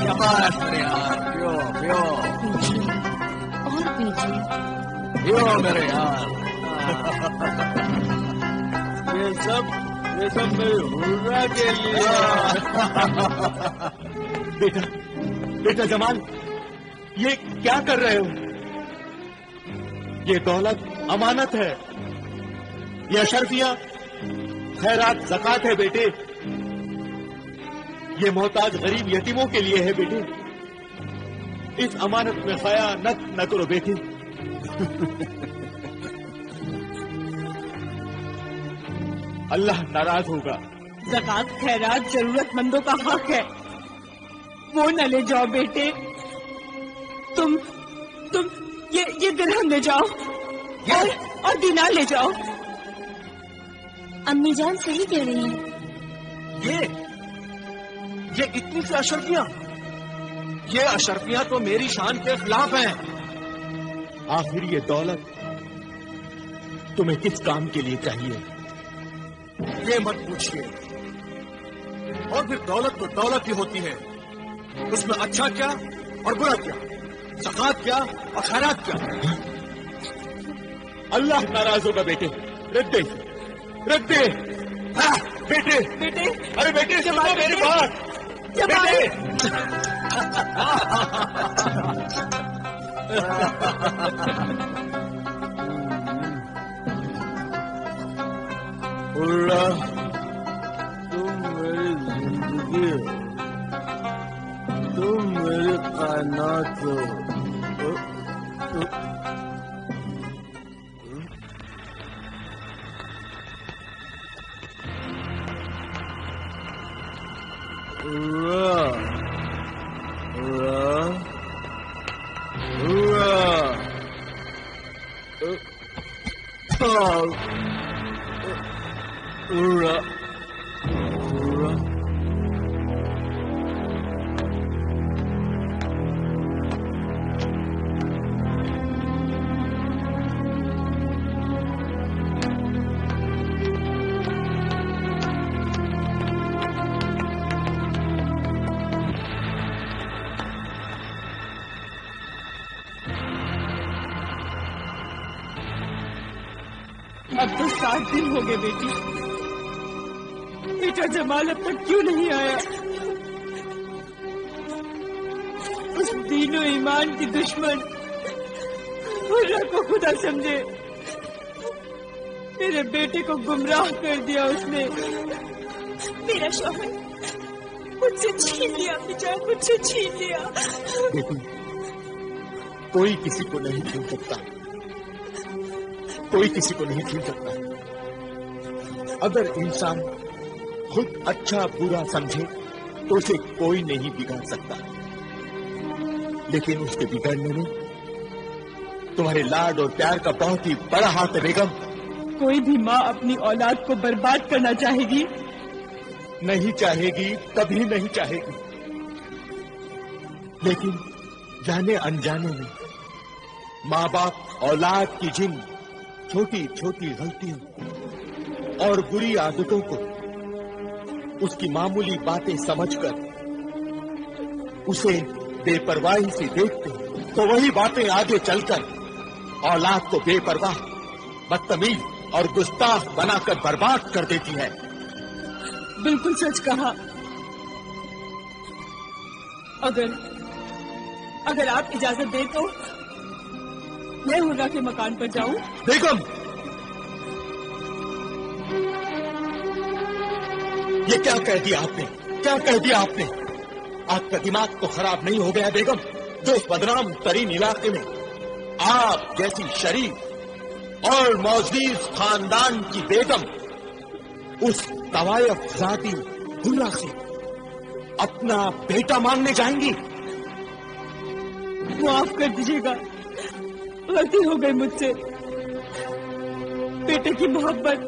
शाबाश मेरे यार, पियो पियो पीजिए और पीजिए। पियो मेरे यार। ये सब मेरे हुर्रा के लिए। बेटा जमाल, ये क्या कर रहे हो? ये दौलत अमानत है, ये अशरफियां खैरात ज़कात है बेटे। ये मोहताज गरीब यतीमों के लिए है बेटे। इस अमानत में खयानत न करो बेटे। अल्लाह नाराज होगा। ज़कात खैरात जरूरतमंदों का हक है, वो न ले जाओ बेटे। तुम ये दिरहम ले जाओ और दिनार ले जाओ। अम्मी जान सही कह रही हैं। ये इतनी सी अशरफियां, ये अशरफियां तो मेरी शान के खिलाफ हैं। आखिर ये दौलत तुम्हें किस काम के लिए चाहिए? ये मत पूछिए। और फिर दौलत तो दौलत ही होती है, उसमें अच्छा क्या और बुरा क्या, ज़कात क्या और खैरात क्या। अल्लाह नाराज होगा बेटे। रद्दे बेटे। अरे बेटे सुनो मेरी बात। बेटे हुर्रा, तुम मेरी जिंदगी हो, तुम मेरे कायनात हो। Hurrah, hurrah, hurrah. Hurrah, hurrah. अब तो 7 दिन हो गए बेटी, बेटा जमाल अब तक क्यों नहीं आया? उस दीनो ईमान की दुश्मन हुर्रा को खुदा समझे, मेरे बेटे को गुमराह कर दिया उसने। मेरा शौहर मुझसे छीन लिया, बेचारा मुझसे छीन लिया। देखो, कोई किसी को नहीं छीन सकता, कोई किसी को नहीं छीन सकता। अगर इंसान खुद अच्छा बुरा समझे तो उसे कोई नहीं बिगाड़ सकता, लेकिन उसके बिगड़ने में तुम्हारे लाड और प्यार का बहुत ही बड़ा हाथ है बेगम। कोई भी माँ अपनी औलाद को बर्बाद करना चाहेगी? नहीं चाहेगी, कभी नहीं चाहेगी, लेकिन जाने अनजाने में माँ बाप औलाद की जिन छोटी छोटी गलतियों और बुरी आदतों को उसकी मामूली बातें समझकर उसे बेपरवाही से देखते तो वही बातें आगे चलकर औलाद को बेपरवाह, बदतमीज और गुस्ताख बनाकर बर्बाद कर देती है। बिल्कुल सच कहा। अगर आप इजाजत दें तो मैं हुर्रा के मकान पर जाऊं? बेगम, ये क्या कह दिया आपने? क्या कह दिया आपने? आपका दिमाग तो खराब नहीं हो गया बेगम, जो इस बदनाम तरीन इलाके में आप जैसी शरीफ और मौजीज खानदान की बेगम उस तवायफ जाती हुर्रा से अपना बेटा मांगने जाएंगी? माफ कर दीजिएगा, गलती हो गई मुझसे। बेटे की मोहब्बत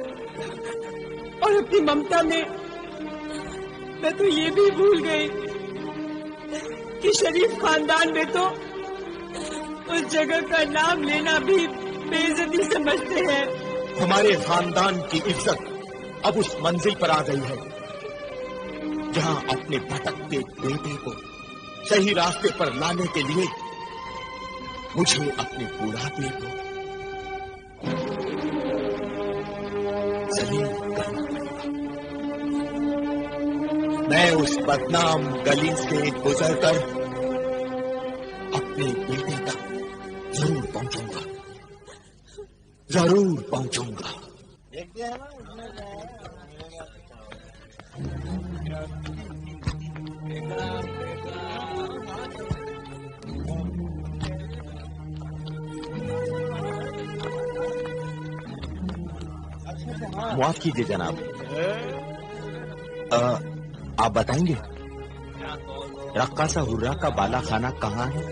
और अपनी ममता में मैं तो ये भी भूल गई कि शरीफ खानदान में तो उस जगह का नाम लेना भी बेइज्जती समझते हैं। हमारे खानदान की इज्जत अब उस मंजिल पर आ गई है जहां अपने भटकते बेटे को सही रास्ते पर लाने के लिए मुझे अपने बुढ़ापे को जलील करना पड़ेगा। मैं उस बदनाम गली से गुजरकर अपने बेटे तक जरूर पहुंचूंगा, जरूर पहुंचूंगा। माफ कीजिए जनाब, आप बताएंगे रक्कासा हुर्रा का बाला खाना कहाँ है?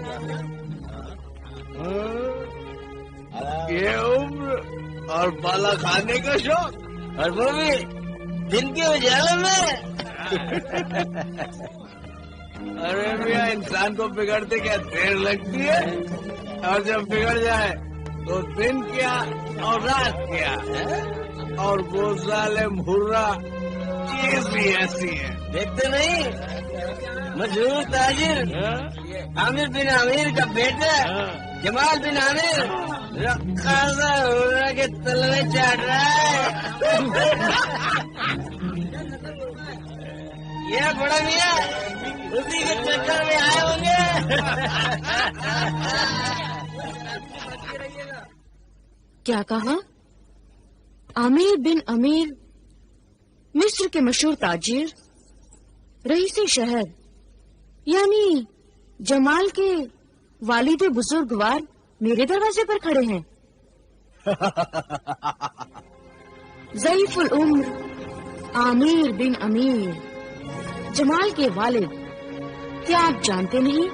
ये उम्र और बाला खाने का शौक, और वो भी दिन के उजाले में। अरे भैया, इंसान को बिगड़ते क्या देर लगती है, और जब बिगड़ जाए तो दिन क्या और रात क्या है? और वो जालिम हुर्रा चीज भी ऐसी है। देखते नहीं, मशहूर ताजिर आमिर बिन आमिर का बेटा जमाल बिन आमिर रक्कासा हुर्रा के तलवे चाट रहा है। ये बड़ा मियां उसी के चक्कर में आए होंगे। क्या कहा? आमिर बिन अमीर, मिस्र के मशहूर ताजिर, रईसे शहर, यानी जमाल के वालिद बुजुर्गवार मेरे दरवाजे पर खड़े हैं। ज़ईफुल उम्र आमिर बिन अमीर, जमाल के वालिद, क्या आप जानते नहीं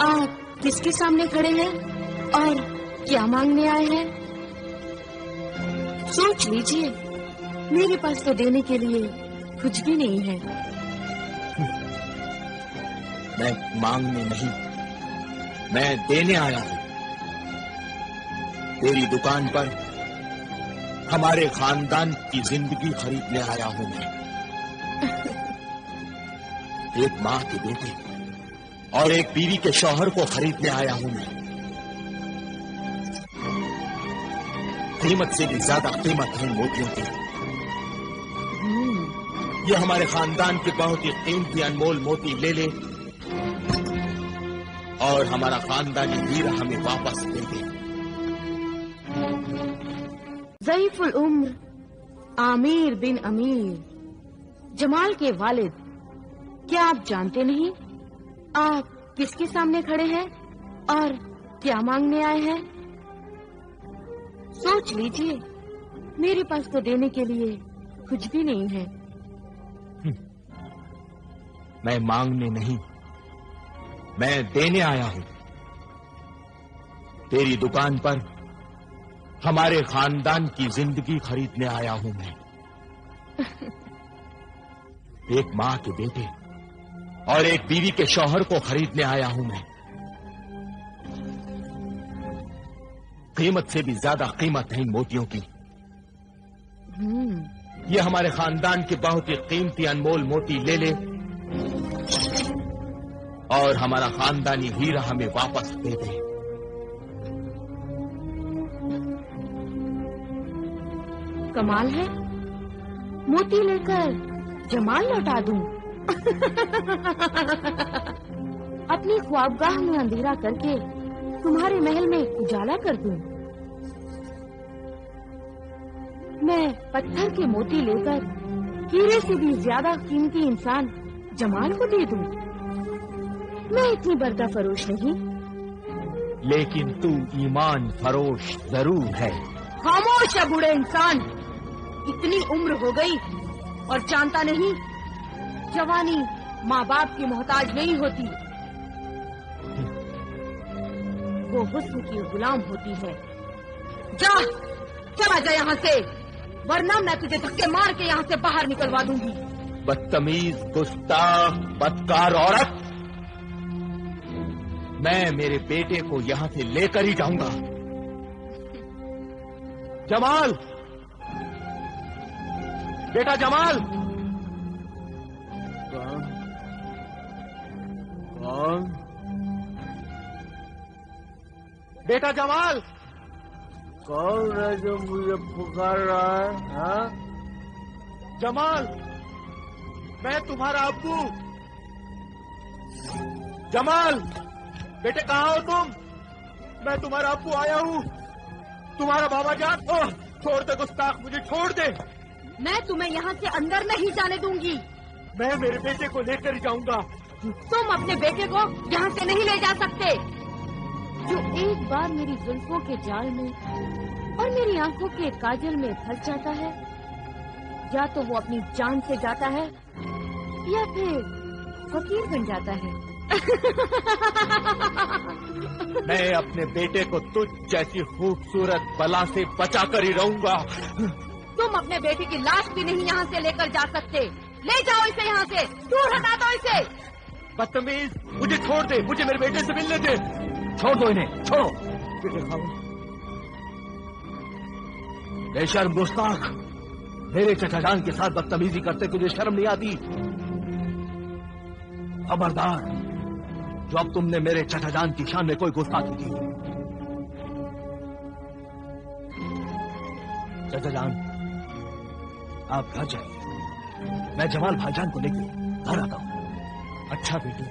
आप किसके सामने खड़े हैं और क्या मांगने आए हैं? सोच लीजिए, मेरे पास तो देने के लिए कुछ भी नहीं है। मैं मांगने नहीं, मैं देने आया हूं। तेरी दुकान पर हमारे खानदान की जिंदगी खरीदने आया हूं मैं। एक माँ के बेटे और एक बीवी के शौहर को खरीदने आया हूं मैं। कीमत से भी ज्यादा कीमत है मोतियों की। ये हमारे खानदान के बहुत ही कीमती अनमोल मोती ले ले और हमारा खानदानी हीरा हमें वापस दे दे। ज़ईफुल उम्र आमिर बिन अमीर, जमाल के वालिद, क्या आप जानते नहीं आप किसके सामने खड़े हैं और क्या मांगने आए हैं? सोच लीजिए, मेरे पास तो देने के लिए कुछ भी नहीं है। मैं मांगने नहीं, मैं देने आया हूं। तेरी दुकान पर हमारे खानदान की जिंदगी खरीदने आया हूं मैं। एक माँ के बेटे और एक बीवी के शौहर को खरीदने आया हूं मैं। कीमत से भी ज्यादा कीमत है इन मोतियों की। ये हमारे खानदान के बहुत ही कीमती अनमोल मोती ले ले और हमारा खानदानी हीरा हमें वापस दे दे। कमाल है, मोती लेकर जमाल लौटा दूं। अपनी ख्वाबगाह में अंधेरा करके तुम्हारे महल में उजाला कर दूं। मैं पत्थर के मोती लेकर हीरे से भी ज्यादा कीमती इंसान जमाल को दे दूं। मैं इतनी बर्दा फरोश नहीं। लेकिन तू ईमान फरोश जरूर है। खामोश है बूढ़े इंसान, इतनी उम्र हो गई और जानता नहीं जवानी माँ बाप की मोहताज नहीं होती, वो हुस्न की गुलाम होती है। जा, चला जा यहाँ से, वरना मैं तुझे धक्के मार के यहाँ से बाहर निकलवा दूंगी। बदतमीज, गुस्ताख, बदकार औरत, मैं मेरे बेटे को यहाँ से लेकर ही जाऊंगा। जमाल, बेटा जमाल। کون؟ بیٹا جمال. کون ہے جو مجھے پکار رہا ہے؟ ہاں جمال، میں تمہارا ابو. جمال بیٹے کہاں ہو تم؟ میں تمہارا ابو آیا ہوں. تمہارا بابا جان. چھوڑ دے گستاخ، مجھے چھوڑ دے. میں تمہیں یہاں سے اندر نہیں جانے دوں گی. میں میرے بیٹے کو لے کر جاؤں گا. تم اپنے بیٹے کو یہاں سے نہیں لے جا سکتے. جو ایک بار میری زلفوں کے جال میں اور میری آنکھوں کے کاجل میں پھنس جاتا ہے، یا تو وہ اپنی جان سے جاتا ہے یا پھر فقیر بن جاتا ہے. میں اپنے بیٹے کو تجھ جیسی خوبصورت بلا سے بچا کر ہی رہوں گا. تم اپنے بیٹے کی لاش بھی نہیں یہاں سے لے کر جا سکتے. لے جاؤ اسے یہاں سے، دور ہٹا دو اسے. بدتمیز، مجھے چھوڑ دے، مجھے میرے بیٹے سے ملنے دے. چھوڑ دو انہیں، چھوڑو. بے شرم گستاخ، میرے چچا جان کے ساتھ بدتمیزی کرتے تجھے شرم نہیں آتی؟ خبردار، جو اب تم نے میرے چچا جان کی شان میں کوئی گستاخی کی. چچا جان آپ گھر جائیے، میں جمال بھائی جان کو لے کے گھر آتا ہوں. اچھا بیٹے،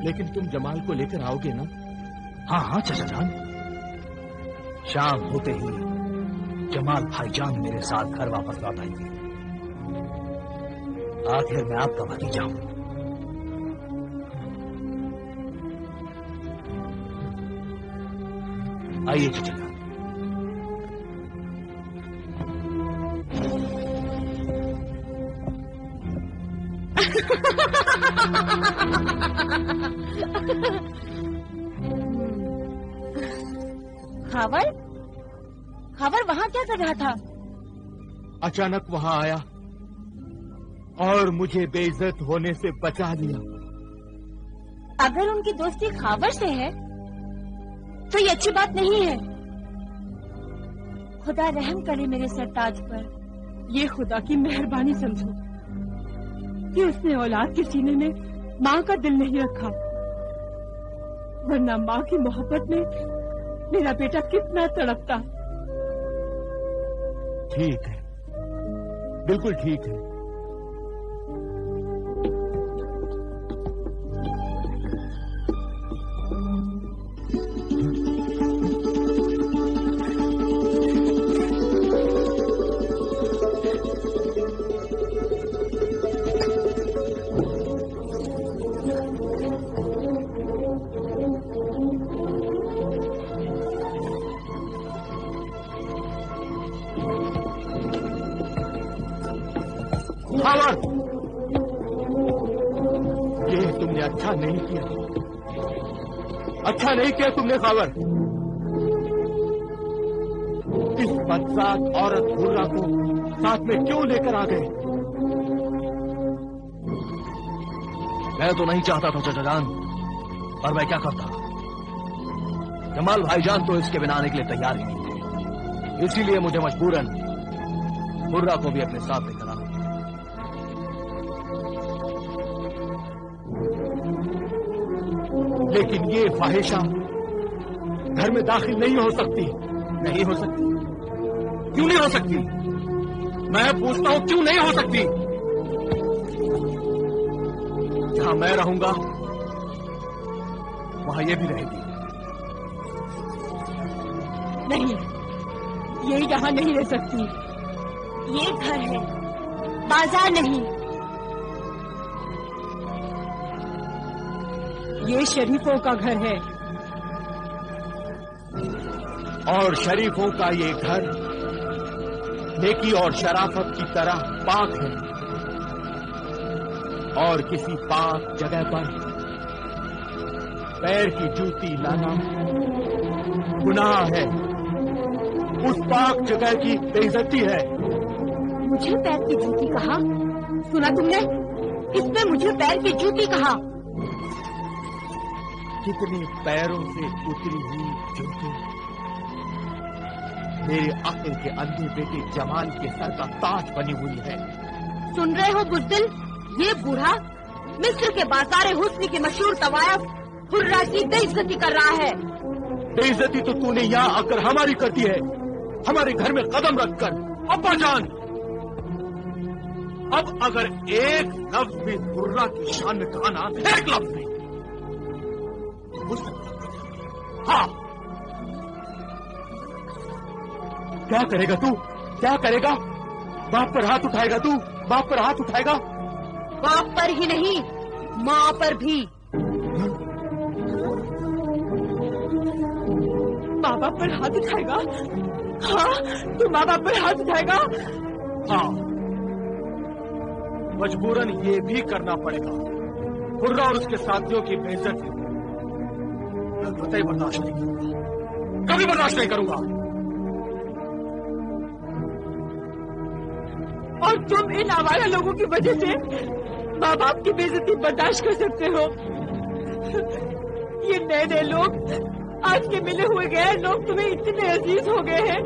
لیکن تم جمال کو لے کر آؤ گے نا؟ ہاں ہاں چچا جان، شام ہوتے ہی جمال بھائی جان میرے ساتھ گھر واپس لوٹ آئیں گے. آخر میں آپ کا بھتیجا ہوں. آئیے چچا جان. خاور وہاں کیا کر رہا تھا؟ اچانک وہاں آیا اور مجھے بے عزت ہونے سے بچا لیا. اگر ان کی دوستی خاور سے ہے تو یہ اچھی بات نہیں ہے. خدا رحم کرے میرے سرتاج پر. یہ خدا کی مہربانی سمجھو کہ اس نے اولاد کے سینے میں ماں کا دل نہیں رکھا، ورنہ ماں کی محبت میں میرا بیٹا کتنا تڑپتا. ٹھیک ہے، بالکل ٹھیک ہے. یہ تم نے اچھا نہیں کیا، اچھا نہیں کیا تم نے خاور. اس بدذات عورت حرہ کو ساتھ میں کیوں لے کر آ گئے؟ میں تو نہیں چاہتا تھا چچا جان، اور میں کیا کرتا. جمال بھائی جان تو اس کے بنا آنے کے لیے تیار ہی نہیں تھے، اسی لیے مجھے مجبوراً حرہ کو بھی اپنے ساتھ لے کر آنا. لیکن یہ فاحشہ گھر میں داخل نہیں ہو سکتی. نہیں ہو سکتی؟ کیوں نہیں ہو سکتی؟ میں پوچھتا ہوں کیوں نہیں ہو سکتی؟ جہاں میں رہوں گا وہاں یہ بھی رہے گی. نہیں، یہ یہاں نہیں رہ سکتی. یہ گھر ہے، بازار نہیں. یہ شریفوں کا گھر ہے. اور شریفوں کا یہ گھر نیکی اور شرافت کی طرح پاک ہے، اور کسی پاک جگہ پر پیر کی جوتی لانا گناہ ہے. اس پاک جگہ کی بے عزتی ہے. مجھے پیر کی جوتی کہا؟ سنا تم نے؟ اس نے مجھے پیر کی جوتی کہا. کتنے پیروں سے اتری ہوئی جوتی میرے عقل کے اندھے بیٹے جمال کے سر کا تاج بنی ہوئی ہے. سن رہے ہو بزدل؟ یہ بوڑھا मिस्र के बाजार हुस्न की मशहूर तवायफ हुर्रा की बेइज्जती कर रहा है। बेइज्जती तो तूने यहाँ आकर हमारी करती है, हमारे घर में कदम रखकर। अब्बा जान, अब अगर एक लफ्ज भी हुर्रा की शान में कहा ना, एक लफ्ज भी, हाँ, क्या करेगा तू? क्या करेगा? बाप पर हाथ उठाएगा तू? बाप पर हाथ उठाएगा? बाप पर ही नहीं, माँ पर भी। माँ बाप पर हाथ उठाएगा? हाँ, तू माँ बाप पर हाथ उठाएगा? हाँ, मजबूरन ये भी करना पड़ेगा। हुर्रा और उसके साथियों की बेइज्जती मैं कतई बर्दाश्त नहीं करूंगा, कभी बर्दाश्त नहीं करूंगा। और तुम इन आवारा लोगों की वजह से माँ बाप की बेइज्जती बर्दाश्त कर सकते हो? ये नए नए लोग, आज के मिले हुए गैर लोग तुम्हें इतने अजीज हो गए हैं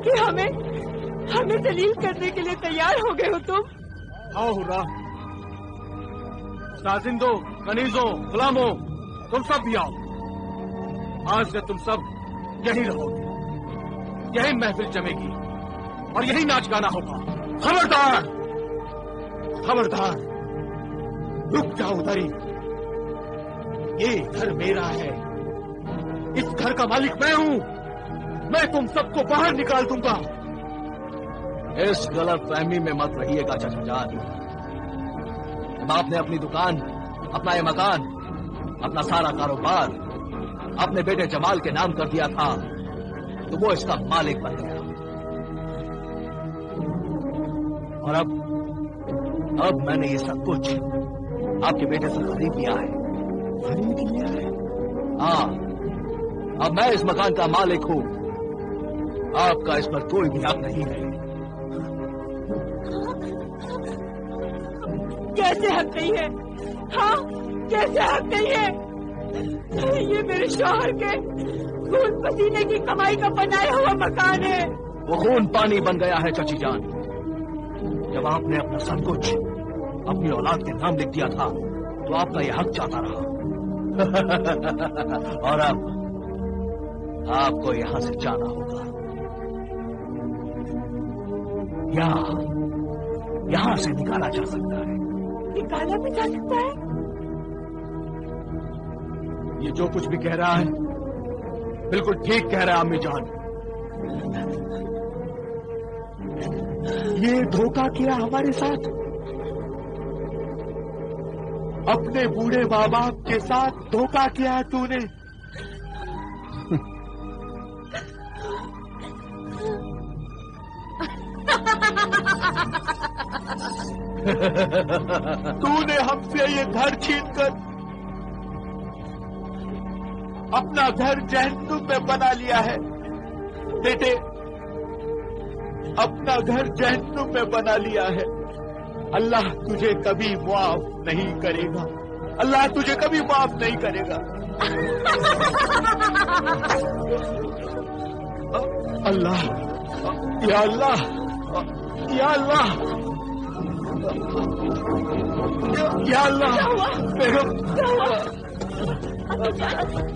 कि हमें जलील करने के लिए तैयार हो गए हो तुम। आओ हुर्रा, साजिंदों, कनीजों, गुलामों, तुम सब भी आओ। आज से तुम सब यही रहोगे, यही महफिल जमेगी और यही नाच गाना होगा। खबरदार, खबरदार, रुक जाओ उधर ही। ये घर मेरा है, इस घर का मालिक मैं हूं। मैं तुम सबको बाहर निकाल दूंगा। इस गलत फहमी में मत रहिएगा चाचा जान। जब आपने अपनी दुकान, अपना ये मकान, अपना सारा कारोबार अपने बेटे जमाल के नाम कर दिया था तो वो इसका मालिक बन गया। और अब मैंने ये सब कुछ आपके बेटे से खरीद लिया है। खरीद लिया है? हाँ, अब मैं इस मकान का मालिक हूं। आपका इस पर कोई भी हक नहीं है। कैसे हक नहीं है? हाँ, कैसे हक नहीं है? ये मेरे शौहर के खून पसीने की कमाई का बनाया हुआ मकान है। वो खून पानी बन गया है चाची जान। जब आपने अपना सब कुछ अपनी औलाद के नाम लिख दिया था तो आपका यह हक चाहता रहा। और अब आपको यहां से जाना होगा। यहां से निकाला जा सकता है। निकाला भी जा सकता है? ये जो कुछ भी कह रहा है बिल्कुल ठीक कह रहा है अम्मी जान। ये धोखा किया हमारे साथ, अपने बूढ़े माँ बाप के साथ धोखा किया है तूने। तूने हमसे ये घर छीनकर अपना घर जहन्नुम में बना लिया है बेटे, अपना घर जहन्नुम में बना लिया है। अल्लाह तुझे कभी माफ नहीं करेगा, अल्लाह तुझे कभी माफ नहीं करेगा। अल्लाह, या अल्लाह, या अल्लाह, या अल्लाह, बेगम क्या हुआ?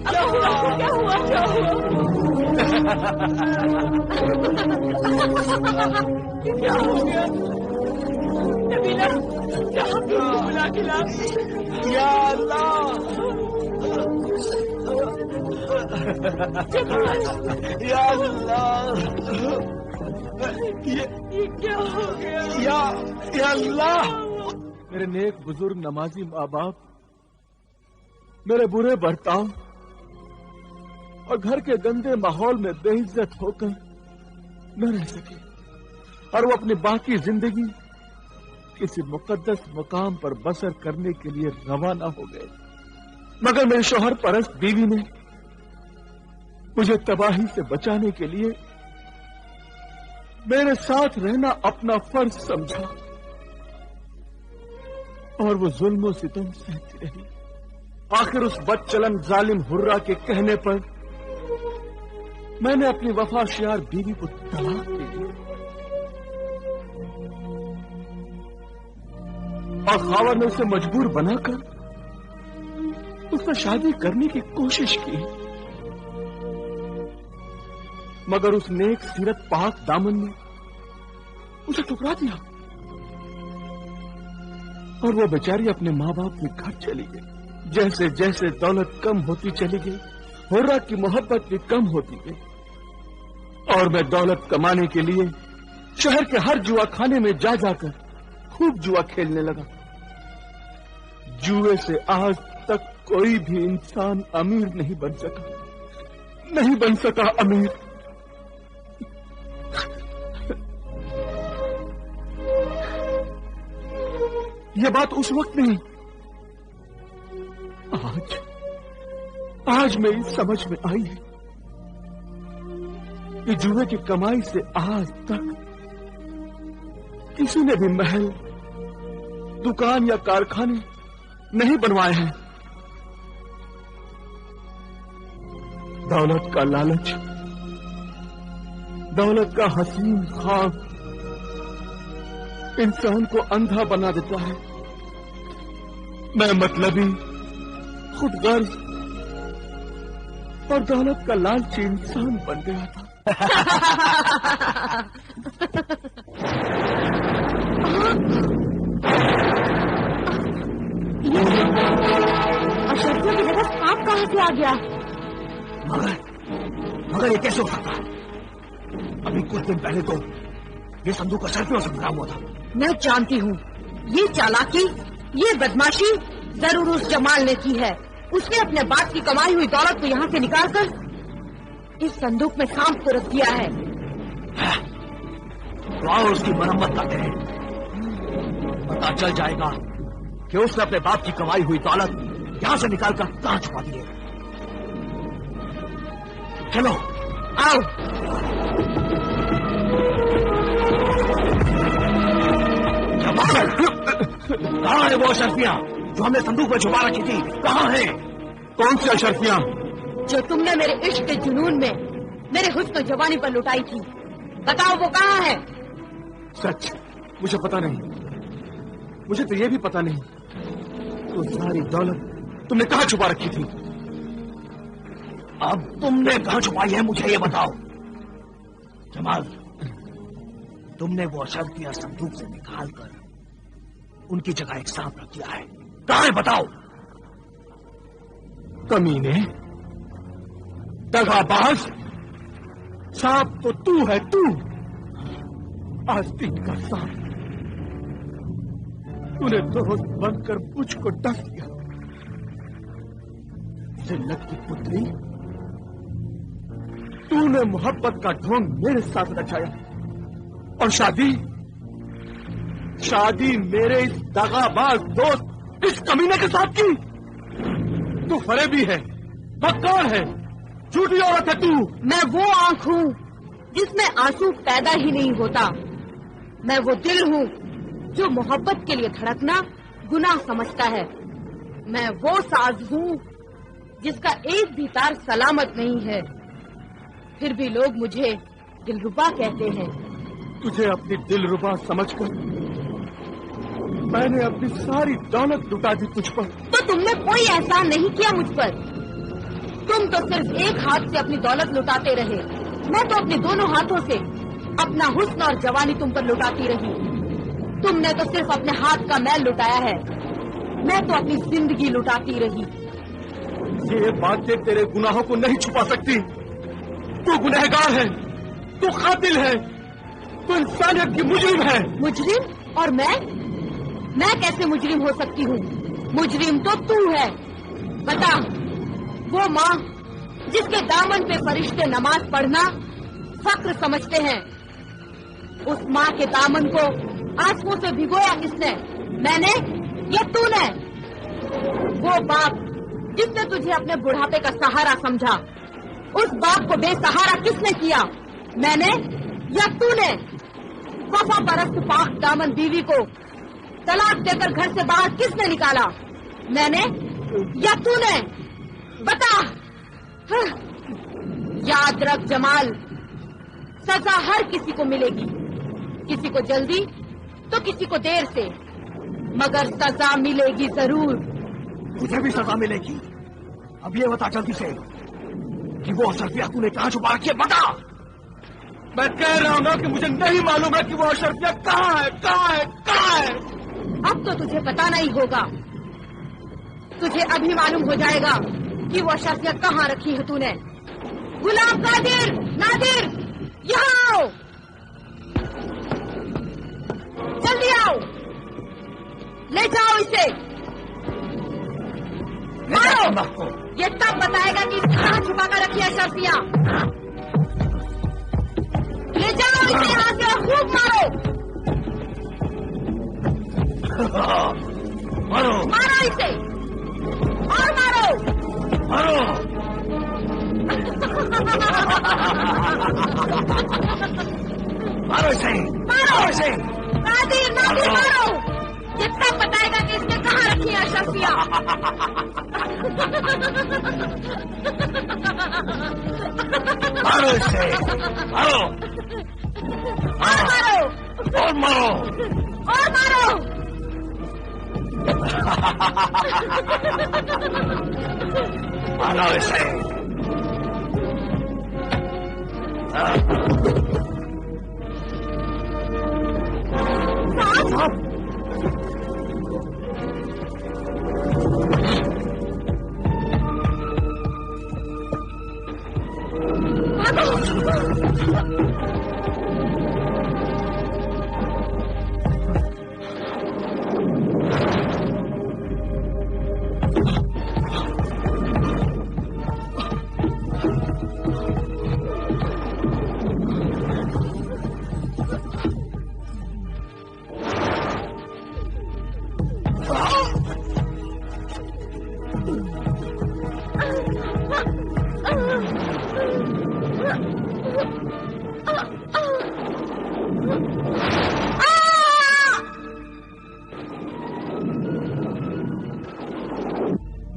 क्या हुआ? क्या हुआ? क्या हो गया? नबीला, क्या बुला के ला? या अल्लाह, या अल्लाह, ये क्या हो गया? या अल्लाह। मेरे नेक बुजुर्ग नमाजी माँ बाप मेरे बुरे बर्ताव और घर के गंदे माहौल में बेइज्जत होकर न रह सके और वो अपनी बाकी जिंदगी किसी मुकद्दस मुकाम पर बसर करने के लिए रवाना हो गए। मगर मेरे शौहर परस्त बीवी ने मुझे तबाही से बचाने के लिए मेरे साथ रहना अपना फर्ज समझा और वो जुल्म सितम सहती रही। आखिर उस बदचलन जालिम हुर्रा के कहने पर मैंने अपनी वफाशियार बीवी को तलाक दे दिया। और खावर ने उसे मजबूर बनाकर उससे शादी करने की कोशिश की, मगर उस नेक सीरत पाक दामन ने उसे ठुकरा दिया और वो बेचारी अपने माँ बाप के घर चली गई। जैसे जैसे दौलत कम होती चली गई, हुर्रा की मोहब्बत भी कम होती गई और मैं दौलत कमाने के लिए शहर के हर जुआ खाने में जा जाकर खूब जुआ खेलने लगा। जुए से आज तक कोई भी इंसान अमीर नहीं बन सका अमीर। यह बात उस वक्त नहीं, आज मेरी समझ में आई है कि जुए की कमाई से आज तक किसी ने भी महल, दुकान या कारखाने नहीं बनवाए हैं। दौलत का लालच, दौलत का हसीन ख्वाब इंसान को अंधा बना देता है। मैं मतलबी, खुदगर्ज और दौलत का लालची इंसान बन गया था। अशरफियों की जगह सांप कहां से आ गया? मगर ये कैसे हो सकता है? अभी कुछ दिन पहले तो ये संदूक अशरफियों से बरामद हुआ था। मैं जानती हूँ ये चालाकी, ये बदमाशी जरूर उस जमाल ने की है। उसने अपने बाप की कमाई हुई दौलत को यहाँ से निकालकर इस संदूक में सांप को रख दिया है। तो आओ उसकी मरम्मत करते हैं, पता चल जाएगा कि उसने अपने बाप की कमाई हुई दौलत यहाँ से निकालकर कहाँ छुपा दी है। चलो आओ। कहाँ है वो अशरफियाँ जो हमने संदूक में छुपा रखी थी? कहाँ है? कौन सी अशरफियाँ? जो तुमने मेरे इश्क के जुनून में मेरे हुस्न जवानी पर लुटाई थी। बताओ वो कहाँ है? सच मुझे पता नहीं, मुझे तो ये भी पता नहीं तो सारी दौलत तुमने कहाँ छुपा रखी थी? अब तुमने कहाँ छुपाई है मुझे ये बताओ। जमाल, तुमने वो अशरफियाँ संदूक से निकालकर उनकी जगह एक सांप रख दिया है। कहाँ है बताओ? कमीने, दगाबाज, सांप तो तू है, तू आस्तीन का सांप। तूने दोस्त बनकर मुझको डस दिया। जिल्लत की पुत्री, तूने मोहब्बत का ढोंग मेरे साथ रचाया और शादी मेरे इस दगाबाज दोस्त इस कमीने के साथ की। तू फरेबी है, मक्कार है, झूठी औरत है तू। मैं वो आंख हूँ जिसमें आंसू पैदा ही नहीं होता। मैं वो दिल हूँ जो मोहब्बत के लिए धड़कना गुनाह समझता है। मैं वो साज हूँ जिसका एक भी तार सलामत नहीं है, फिर भी लोग मुझे दिलरुबा कहते हैं। तुझे अपनी दिलरुबा समझकर मैंने अपनी सारी दौलत लुटा दी तुझ पर। तो तुमने कोई एहसान नहीं किया मुझ पर। तुम तो सिर्फ एक हाथ से अपनी दौलत लुटाते रहे। मैं तो अपने दोनों हाथों से अपना हुस्न और जवानी तुम पर लुटाती रही। तुमने तो सिर्फ अपने हाथ का मैल लुटाया है, मैं तो अपनी जिंदगी लुटाती रही। ये बातें तेरे गुनाहों को नहीं छुपा सकती। तू गुनहगार है, तू कातिल है, तू इंसानियत की मुजरिम है। मुजरिम? और मैं कैसे मुजरिम हो सकती हूँ? मुजरिम तो तू है। बता, वो माँ जिसके दामन पे फरिश्ते नमाज पढ़ना फक्र समझते हैं, उस माँ के दामन को आंसुओं से भिगोया किसने? मैंने या तूने? वो बाप जिसने तुझे अपने बुढ़ापे का सहारा समझा, उस बाप को बेसहारा किसने किया? मैंने या तूने? वफा परस्त पाक दामन बीवी को तलाक देकर घर से बाहर किसने निकाला? मैंने या तूने? बता। याद रख जमाल, सजा हर किसी को मिलेगी, किसी को जल्दी तो किसी को देर से। मगर सजा मिलेगी जरूर। तुझे भी सजा मिलेगी। अब ये बता जल्दी से कि वो अशरफिया तूने कहाँ छुपा रखी है, बता। मैं कह रहा हूँ ना कि मुझे नहीं मालूम है कि वो अशरफिया कहाँ है, कहाँ है, कहाँ है। अब तो तुझे पता नहीं होगा, तुझे अभी मालूम हो जाएगा कि वो अशरफिया कहाँ रखी है तूने। गुलाम कादिर, नादिर, यहाँ आओ, जल्दी आओ, ले जाओ इसे, मारो। ये तब बताएगा कि कहाँ छुपा कर रखी है अशरफिया। ले जाओ इसे यहाँ से और खूब मारो। मारो, मारो इसे और मारो, मारो। मारो इसे, मारो इसे। नादिर, नादिर मारो। ये तब बताएगा कि इसने कहाँ रखी है अशरफिया। मारो इसे, मारो, और मारो, और मारो, और मारो। मारो इसे।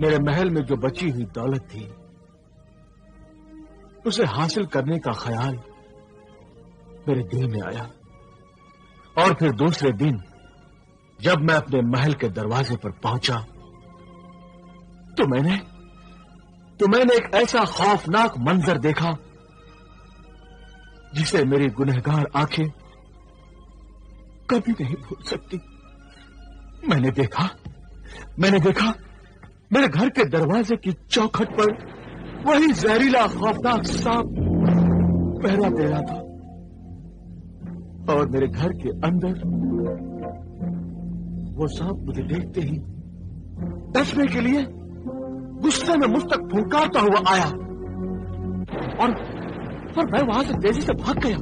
मेरे महल में जो बची हुई दौलत थी उसे हासिल करने का ख्याल मेरे दिल में आया। और फिर दूसरे दिन जब मैं अपने महल के दरवाजे पर पहुंचा तो मैंने एक ऐसा खौफनाक मंजर देखा जिसे मेरी गुनहगार आंखें कभी नहीं भूल सकती। मैंने देखा मेरे घर के दरवाजे की चौखट पर वही जहरीला खौफनाक सांप पहरा दे रहा था और मेरे घर के अंदर वो सांप मुझे देखते ही डसने के लिए गुस्से में मुझ तक फुंकारता हुआ आया और मैं वहां से तेजी से भाग गया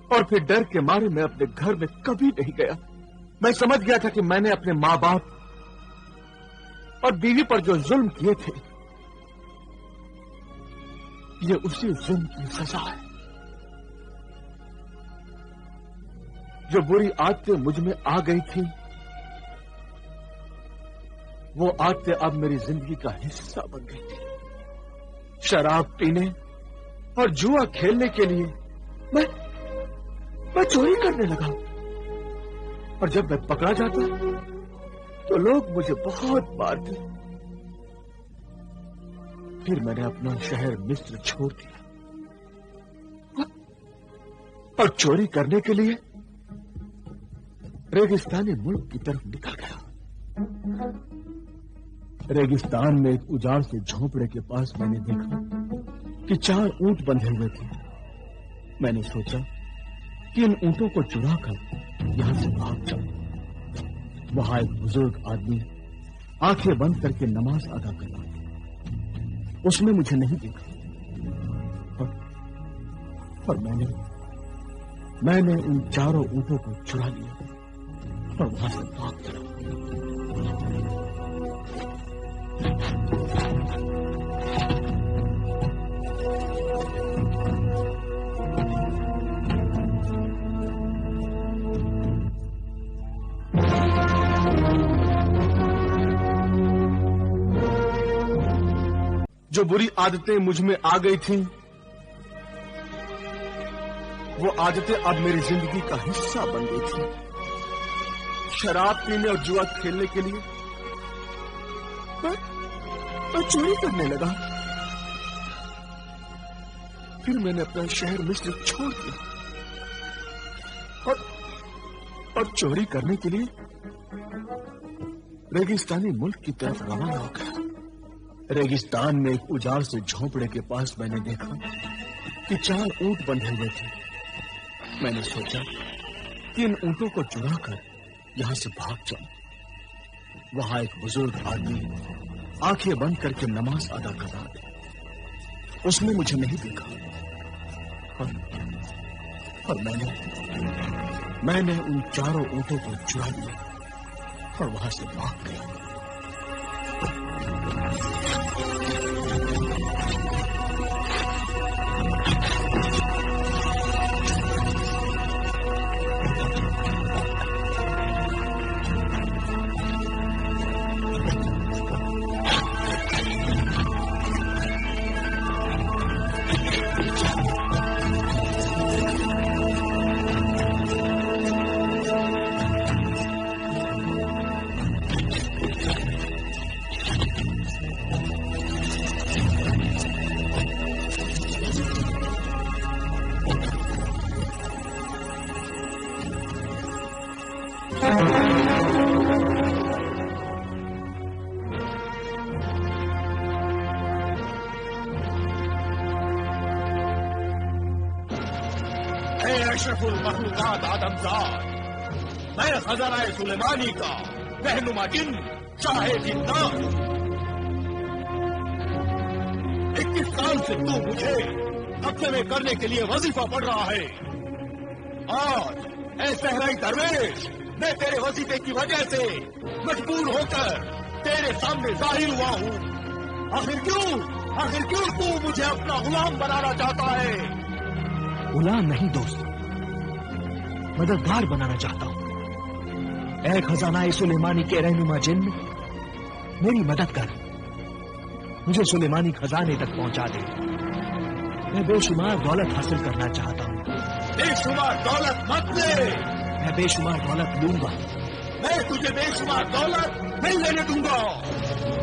और फिर डर के मारे मैं अपने घर में कभी नहीं गया। मैं समझ गया था कि मैंने अपने माँ बाप और बीवी पर जो जुल्म किए थे ये उसी जुल्म की सजा है। जो बुरी आदतें मुझ में आ गई थी वो आदतें अब मेरी जिंदगी का हिस्सा बन गई थी। शराब पीने और जुआ खेलने के लिए मैं चोरी करने लगा और जब मैं पकड़ा जाता तो लोग मुझे बहुत मारते। फिर मैंने अपना शहर मिस्र छोड़ दिया और चोरी करने के लिए रेगिस्तानी मुल्क की तरफ निकल गया। रेगिस्तान में एक उजाड़ से झोंपड़े के पास मैंने देखा कि 4 ऊंट बंधे हुए थे। मैंने सोचा कि इन ऊंटों को चुराकर यहां से भाग जाऊं। वहां एक बुजुर्ग आदमी आंखें बंद करके नमाज अदा कर रहा था। उसने मुझे नहीं देखा और मैंने उन 4 ऊंटों को चुरा लिया और वहां से भाग चला। जो बुरी आदतें मुझ में आ गई थीं, वो आदतें अब मेरी जिंदगी का हिस्सा बन गई थी। शराब पीने और जुआ खेलने के लिए मैं चोरी करने लगा। फिर मैंने अपना शहर मिस्र छोड़ दिया और चोरी करने के लिए रेगिस्तानी मुल्क की तरफ रवाना हो गया। रेगिस्तान में एक उजाड़ से झोंपड़े के पास मैंने देखा कि 4 ऊंट बंधे हुए थे। मैंने सोचा कि इन ऊंटों को चुराकर यहां से भाग जाऊं। वहां एक बुजुर्ग आदमी आंखें बंद करके नमाज अदा कर रहा था। उसने मुझे नहीं देखा और मैंने उन 4 ऊंटों को चुरा लिया और वहां से भाग गया। अशरफुल मखलूकात आदमजाद, मैं खजाना सुलेमानी का रहनुमा जिन चाहे जिन्नात। 21 साल से तू मुझे कब्जे में करने के लिए वजीफा पढ़ रहा है। आज ऐ सहराई दरवेश, मैं तेरे वजीफे की वजह से मजबूर होकर तेरे सामने जाहिर हुआ हूँ। आखिर क्यों तू मुझे अपना गुलाम बनाना चाहता है? गुलाम नहीं दोस्त, मददगार बनाना चाहता हूं। ऐ खजाना सुलेमानी के रहनुमा जिन, मेरी मदद कर, मुझे सुलेमानी खजाने तक पहुंचा दे। मैं बेशुमार दौलत हासिल करना चाहता हूं। बेशुमार दौलत मत ले। मैं बेशुमार दौलत लूंगा। मैं तुझे बेशुमार दौलत नहीं लेने दूंगा।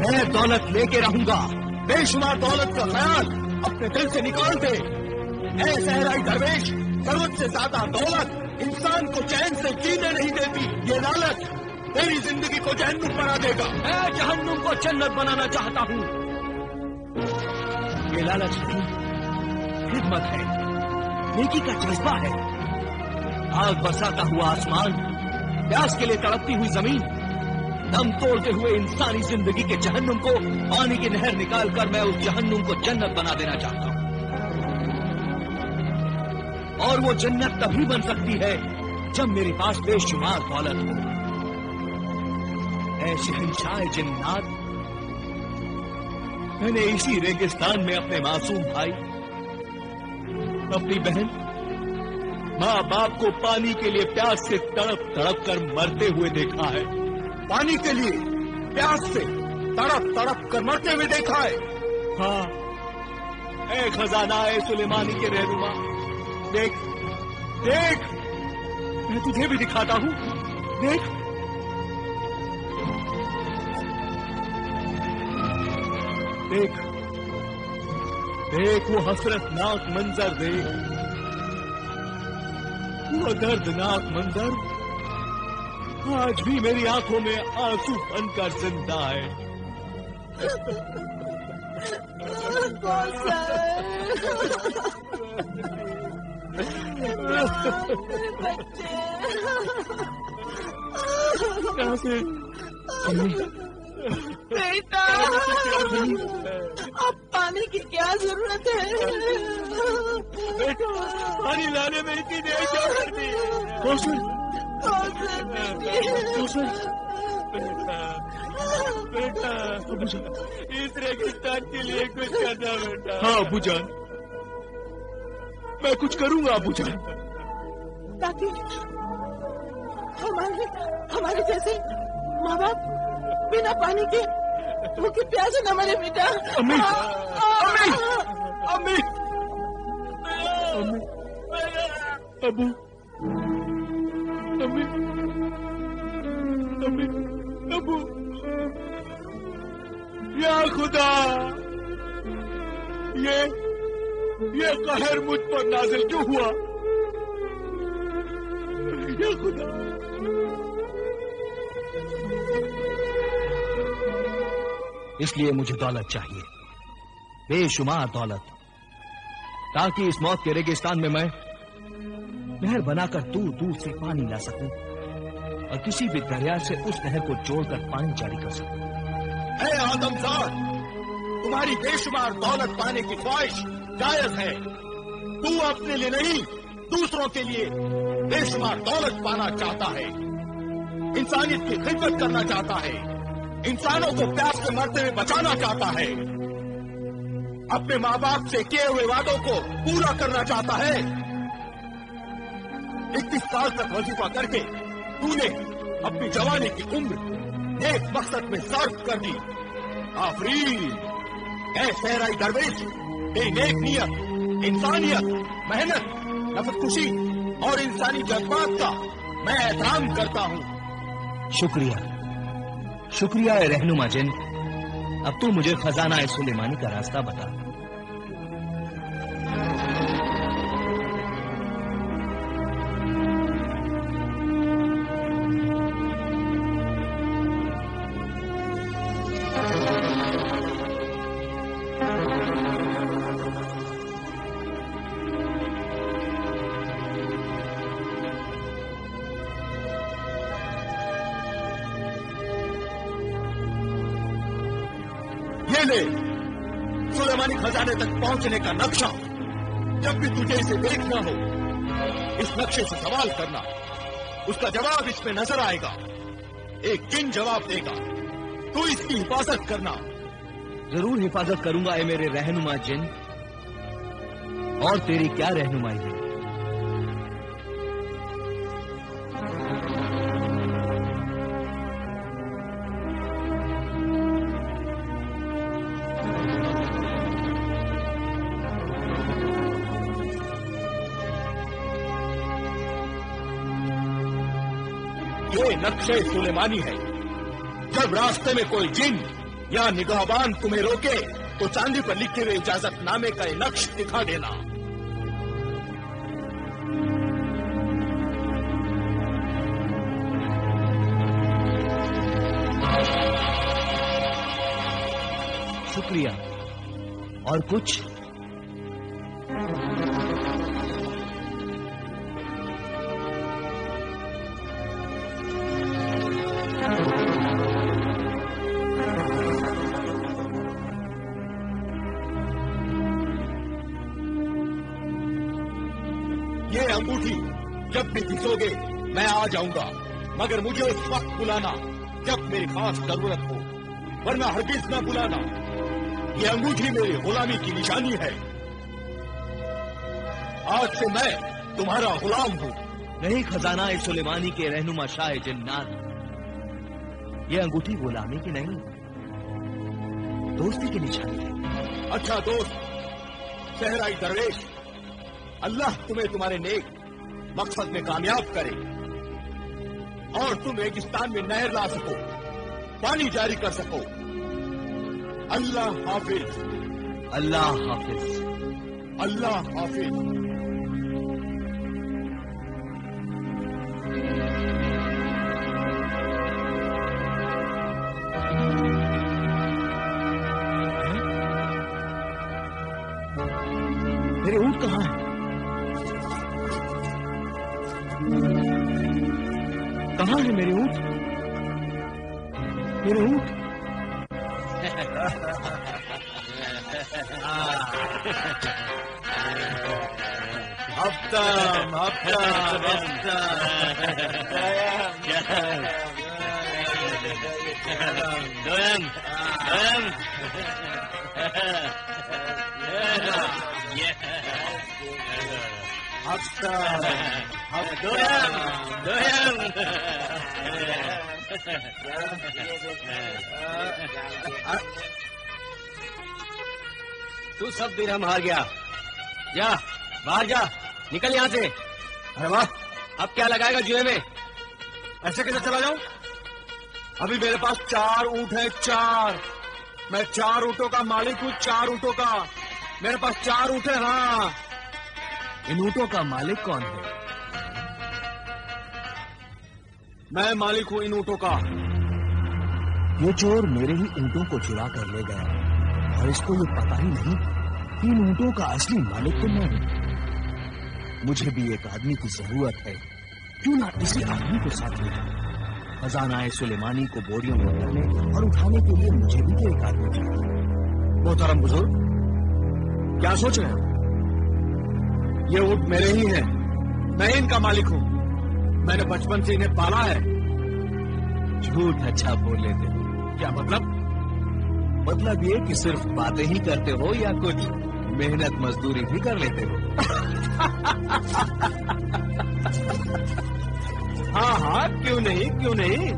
मैं दौलत लेके रहूंगा। बेशुमार दौलत का ख्याल अपने दिल से निकाल दे। ऐ सहराई दरवेश, जरूरत से ज्यादा दौलत इंसान को चैन से जीने नहीं देती। ये लालच तेरी जिंदगी को जहन्नुम बना देगा। मैं जहन्नुम को जन्नत बनाना चाहता हूँ। ये लालच नहीं, खिदमत है, नेकी का जज्बा है। आग बरसाता हुआ आसमान, प्यास के लिए तड़पती हुई जमीन, दम तोड़ते हुए इंसानी जिंदगी के जहन्नुम को पानी की नहर निकालकर मैं उस जहन्नुम को जन्नत बना देना चाहता हूँ। और वो जन्नत तभी बन सकती है जब मेरे पास बेशुमार दौलत हो। ऐ शहंशाह जिन्नात, मैंने इसी रेगिस्तान में अपने मासूम भाई, अपनी बहन, माँ बाप को पानी के लिए प्यास से तड़प तड़प कर मरते हुए देखा है। पानी के लिए प्यास से तड़प तड़प कर मरते हुए देखा है। हाँ, ऐ खजाना सुलेमानी के रहनुमा, देख देख, मैं तुझे भी दिखाता हूँ। देख, देख देख, वो हसरतनाक मंजर देख, वो दर्दनाक मंजर आज भी मेरी आंखों में आंसू बनकर जिंदा है। कैसे बेटा, अब पानी की क्या जरूरत है? बेटा, पानी लाने में इतनी देर क्या कर दी? बेटा, इस रेगिस्तान के लिए कुछ करना बेटा। हाँ अबूजान, मैं कुछ करूंगा अबूजान। ताकि हमारे जैसे माँ बाप बिना पानी के भूखे प्यासे न मरे बेटा। अम्मी, अम्मी, अम्मी, अम्मी, अबू, अम्मी, अम्मी, अबू, या खुदा, ये कहर मुझ पर नाजिल क्यों हुआ? या खुदा, इसलिए मुझे दौलत चाहिए, बेशुमार दौलत, ताकि इस मौत के रेगिस्तान में मैं नहर बनाकर दूर दूर से पानी ला सकूं और किसी भी दरिया से उस नहर को जोड़कर पानी जारी कर सकूं। है आदमजाद, तुम्हारी बेशुमार दौलत पाने की ख्वाहिश जायज है। तू अपने लिए नहीं, दूसरों के लिए बेशुमार दौलत पाना चाहता है, इंसानियत की खिदमत करना चाहता है, इंसानों को प्यास से मरते हुए बचाना चाहता है, अपने माँ बाप से किए हुए वादों को पूरा करना चाहता है। 21 साल तक वजीफा करके तूने अपनी जवानी की उम्र एक मकसद में सर्फ कर दी। आफरीन, ऐ सहराई दरवेश, तेरी नेक नियत, इंसानियत, मेहनत, नफरतकुशी और इंसानी जज्बात का मैं एहतराम करता हूँ। शुक्रिया, शुक्रिया ए रहनुमा जिन। अब तू मुझे खजाना ए सुलेमानी का रास्ता बता। ये ले सुलेमानी खजाने तक पहुंचने का नक्शा। जब भी तुझे इसे देखना हो, इस नक्शे से सवाल करना, उसका जवाब इसमें नजर आएगा। एक जिन जवाब देगा, तू इसकी हिफाजत करना। जरूर हिफाजत करूंगा ए मेरे रहनुमा जिन। और तेरी क्या रहनुमाई है? ये नक्शे सुलेमानी है। जब रास्ते में कोई जिन या निगाहबान तुम्हें रोके तो चांदी पर लिखे हुए इजाजतनामे का ये नक्श दिखा देना। शुक्रिया। और कुछ? ये अंगूठी जब भी घिसोगे मैं आ जाऊंगा, मगर मुझे उस वक्त बुलाना जब मेरी खास जरूरत हो, वरना हरगिज न बुलाना। ये अंगूठी मेरी गुलामी की निशानी है। आज से मैं तुम्हारा गुलाम हूँ। नहीं खजाना ए सुलेमानी के रहनुमा शाह जिन्नात, ये अंगूठी गुलामी की नहीं, दोस्ती की निशानी है। अच्छा दोस्त सहराई दरवेश, अल्लाह तुम्हें तुम्हारे नेक मकसद में कामयाब करे और तुम रेगिस्तान में नहर ला सको, पानी जारी कर सको। अल्लाह हाफिज। अल्लाह हाफिज। अल्लाह हाफिज। मेरे ऊंट कहाँ है? कहाँ है मेरे ऊंट? मेरे ऊंट? हफ्तम हफ्तम तू सब दिरहम हार गया। जा बाहर जा, निकल यहाँ से। अरे वाह, अब क्या लगाएगा जुए में? ऐसे कैसे चला जाऊं? ابھی میرے پاس 4 اونٹ ہیں، 4. میں 4 اونٹوں کا مالک ہوں، 4 اونٹوں کا. میرے پاس 4 اونٹ ہیں. ہاں. ان اونٹوں کا مالک کون ہے؟ میں مالک ہوں ان اونٹوں کا. یہ چور میرے ہی اونٹوں کو چرا کر لے گیا اور اس کو یہ پتا ہی نہیں کہ ان اونٹوں کا اصلی مالک تو میں ہوں. مجھے بھی ایک آدمی کی ضرورت ہے، کیوں نہ اسی آدمی کو ساتھ لے جاؤں. خزانہ سلیمانی کو بوریوں میں کرنے اور اٹھانے کے لیے مجھے بھی تو ایک آدمی چاہیے. محترم بزرگ، کیا سوچ رہے ہو؟ یہ اونٹ میرے ہی ہیں، میں ان کا مالک ہوں. میں نے بچپن سے انہیں پالا ہے. جھوٹ اچھا بول لیتے ہو. کیا مطلب؟ مطلب یہ کہ صرف باتیں ہی کرتے ہو یا کچھ محنت مزدوری بھی کر لیتے ہو؟ ہاں ہاں، کیوں نہیں کیوں نہیں.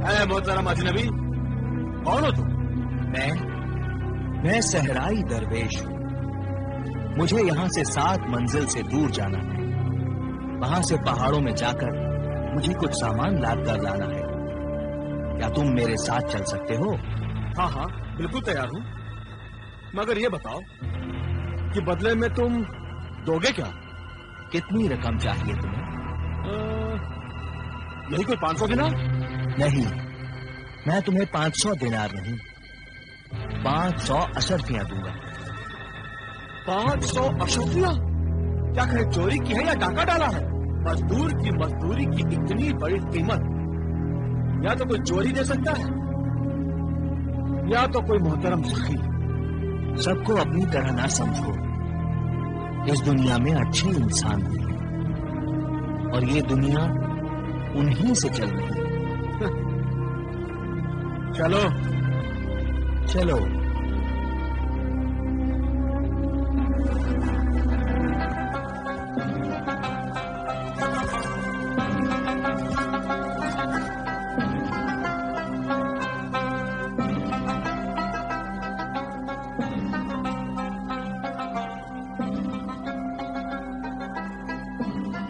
اے محترم اجنبی، کون ہو تم؟ میں صحرائی درویش ہوں. مجھے یہاں سے 7 منزل سے دور جانا ہے. وہاں سے پہاڑوں میں جا کر مجھے کچھ سامان لاد کر لانا ہے. کیا تم میرے ساتھ چل سکتے ہو؟ ہاں ہاں، بالکل تیار ہوں. مگر یہ بتاؤ کہ بدلے میں تم دو گے کیا؟ کتنی رقم چاہیے تمہیں؟ یہی کوئی 500 دینار؟ نہیں، میں تمہیں 500 دینار نہیں، 500 اشرفیاں دوں گا. 500 اشرفیاں؟ کیا کہیں چوری کی ہے یا ڈاکہ ڈالا ہے؟ مزدور کی مزدوری کی اتنی بڑی قیمت یا تو کوئی چوری دے سکتا ہے یا تو کوئی محترم سخی. سب کو اپنی طرح نہ سمجھو. اس دنیا میں اچھے انسان بھی ہیں اور یہ دنیا انہی سے چل رہی ہے. چلو چلو.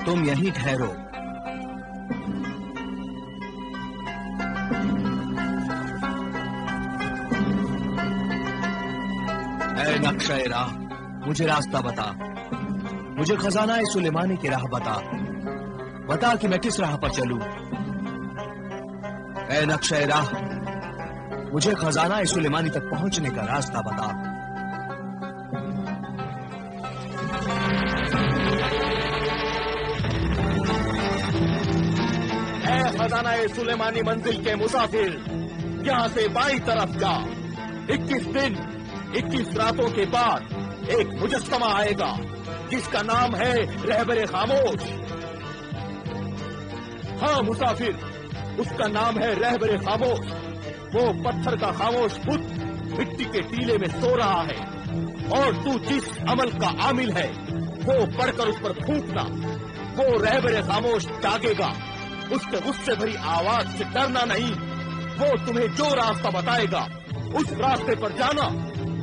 تم یہیں ٹھہرو. اے نقشہ راہ، مجھے راستہ بتا. مجھے خزانہ سلیمانی کی راہ بتا کہ میں کس راہ پر چلوں. اے نقشہ راہ، مجھے خزانہ سلیمانی تک پہنچنے کا راستہ بتا. خزانہ سلیمانی منزل کے مسافر، یہاں سے بائیں طرف جا. 21 دن 21 راتوں کے بعد ایک مجسمہ آئے گا جس کا نام ہے رہبر خاموش. ہاں مسافر، اس کا نام ہے رہبر خاموش. وہ پتھر کا خاموش بت مٹی کے ٹیلے میں سو رہا ہے اور تو جس عمل کا عامل ہے وہ پڑھ کر اس پر پھونکنا. وہ رہبر خاموش جاگے گا. اس کے غصے بھری آواز سے ڈرنا نہیں. وہ تمہیں جو راستہ بتائے گا اس راستے پر جانا.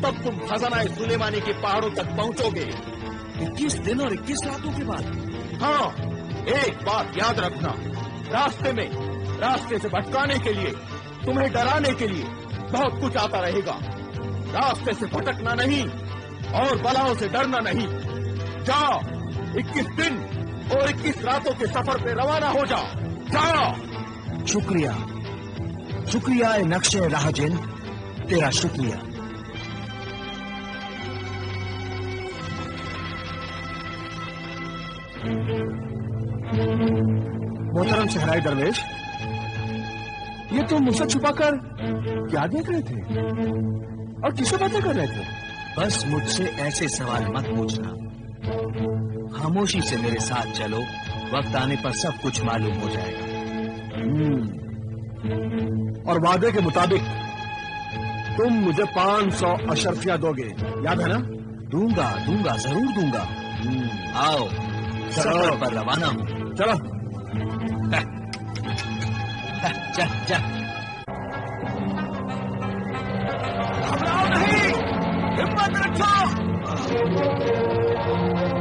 تب تم خزانہ سلیمانی کے پہاڑوں تک پہنچو گے. 21 دن اور 21 راتوں کے بعد؟ ہاں، ایک بات یاد رکھنا، راستے سے بھٹکانے کے لیے، تمہیں ڈرانے کے لیے بہت کچھ آتا رہے گا. راستے سے بھٹکنا نہیں اور بلاؤں سے ڈرنا نہیں. جاؤ، 21 دن اور 21 راتوں کے سفر پہ روانہ ہو جاؤ. جاؤ. شکریہ اے نقشے راہ جن، تیرا شکریہ. محترم صحرائی درویش، یہ تم مجھ سے چھپا کر کیا دیکھ رہے تھے اور کس سے باتیں کر رہے تھے؟ بس مجھ سے ایسے سوال مت پوچھنا. خاموشی سے میرے ساتھ چلو، وقت آنے پر سب کچھ معلوم ہو جائے گا. اور وعدے کے مطابق تم مجھے 500 اشرفیاں دو گے، یاد ہے نا؟ دوں گا ضرور دوں گا. آؤ سفر پر روانہ ہوں. چلو. چل. گھبراؤ نہیں، ہمت رکھو.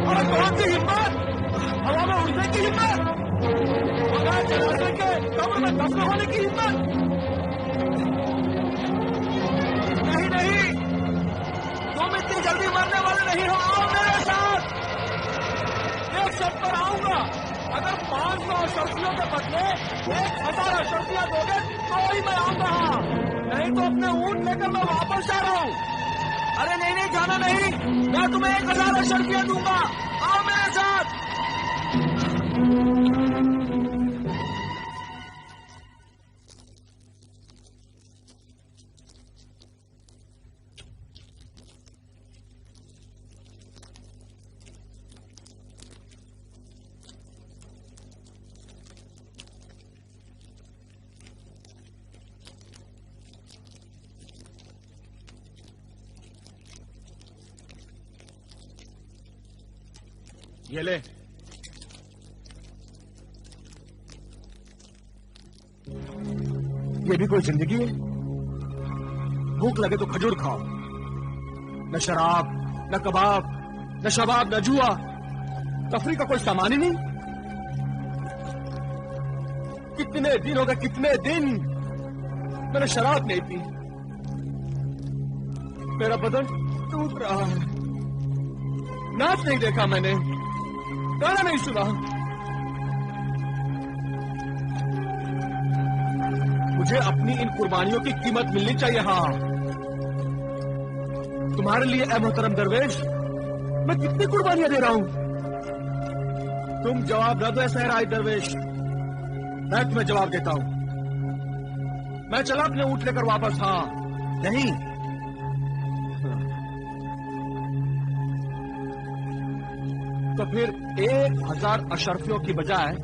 اور کون سی ہمت؟ ہوا میں اڑنے کی ہمت، بغیر جنازے کے قبر میں دفن ہونے کی ہمت. جانا نہیں، میں تمہیں 1000 اشرفیاں دوں گا، آؤ میرے ساتھ۔ یہ لے، یہ بھی کوئی زندگی ہے؟ بھوک لگے تو کھجور کھاؤ، نہ شراب، نہ کباب، نہ شباب، نہ جوا، تفریح کا کوئی سامان ہی نہیں۔ کتنے دن ہو گئے، کتنے دن میں نے شراب نہیں پی، میرا بدن ٹوٹ رہا ہے، ناچ نہیں دیکھا میں نے، گانا نہیں سنا، مجھے اپنی ان قربانیوں کی قیمت ملنی چاہیے۔ ہاں، تمہارے لیے اے محترم درویش میں کتنی قربانیاں دے رہا ہوں؟ تم جواب نہ دو اے صحرائی درویش، میں تمہیں جواب دیتا ہوں۔ میں چلا اپنے اونٹ لے کر واپس۔ ہاں نہیں، تو پھر 1000 اشرفیوں کی بجائے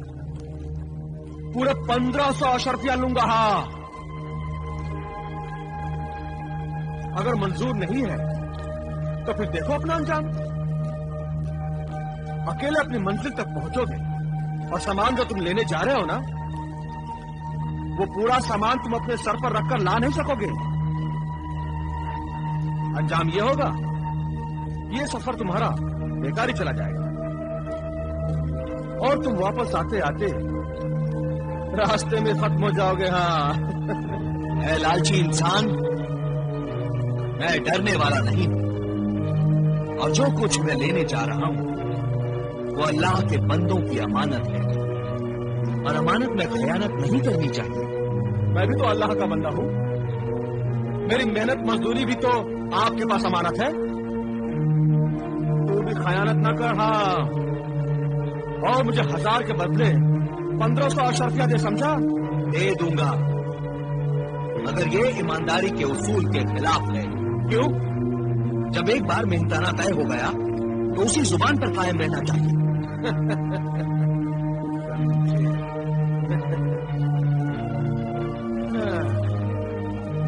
پورے 1500 اشرفیاں لوں گا۔ ہاں، اگر منظور نہیں ہے تو پھر دیکھو اپنا انجام۔ اکیلے اپنی منزل تک پہنچو گے اور سامان جو تم لینے جا رہے ہو نا، وہ پورا سامان تم اپنے سر پر رکھ کر لا نہیں سکو گے۔ انجام یہ ہوگا، یہ سفر تمہارا بیکار ہی چلا جائے گا، اور تم واپس آتے آتے راستے میں ختم ہو جاؤ گے۔ ہاں، اے لالچی انسان، میں ڈرنے والا نہیں، اور جو کچھ میں لینے جا رہا ہوں وہ اللہ کے بندوں کی امانت ہے، اور امانت میں خیانت نہیں کرنی چاہیے۔ میں بھی تو اللہ کا بندہ ہوں، میری محنت مزدوری بھی تو آپ کے پاس امانت ہے، تو بھی خیانت نہ کر۔ ہاں، اور مجھے 1000 کے بدلے 1500 اشرفیاں دے، سمجھا؟ دے دوں گا، مگر یہ ایمانداری کے اصول کے خلاف ہے۔ کیوں؟ جب ایک بار محنتانہ طے ہو گیا تو اسی زبان پر قائم رہنا چاہیے۔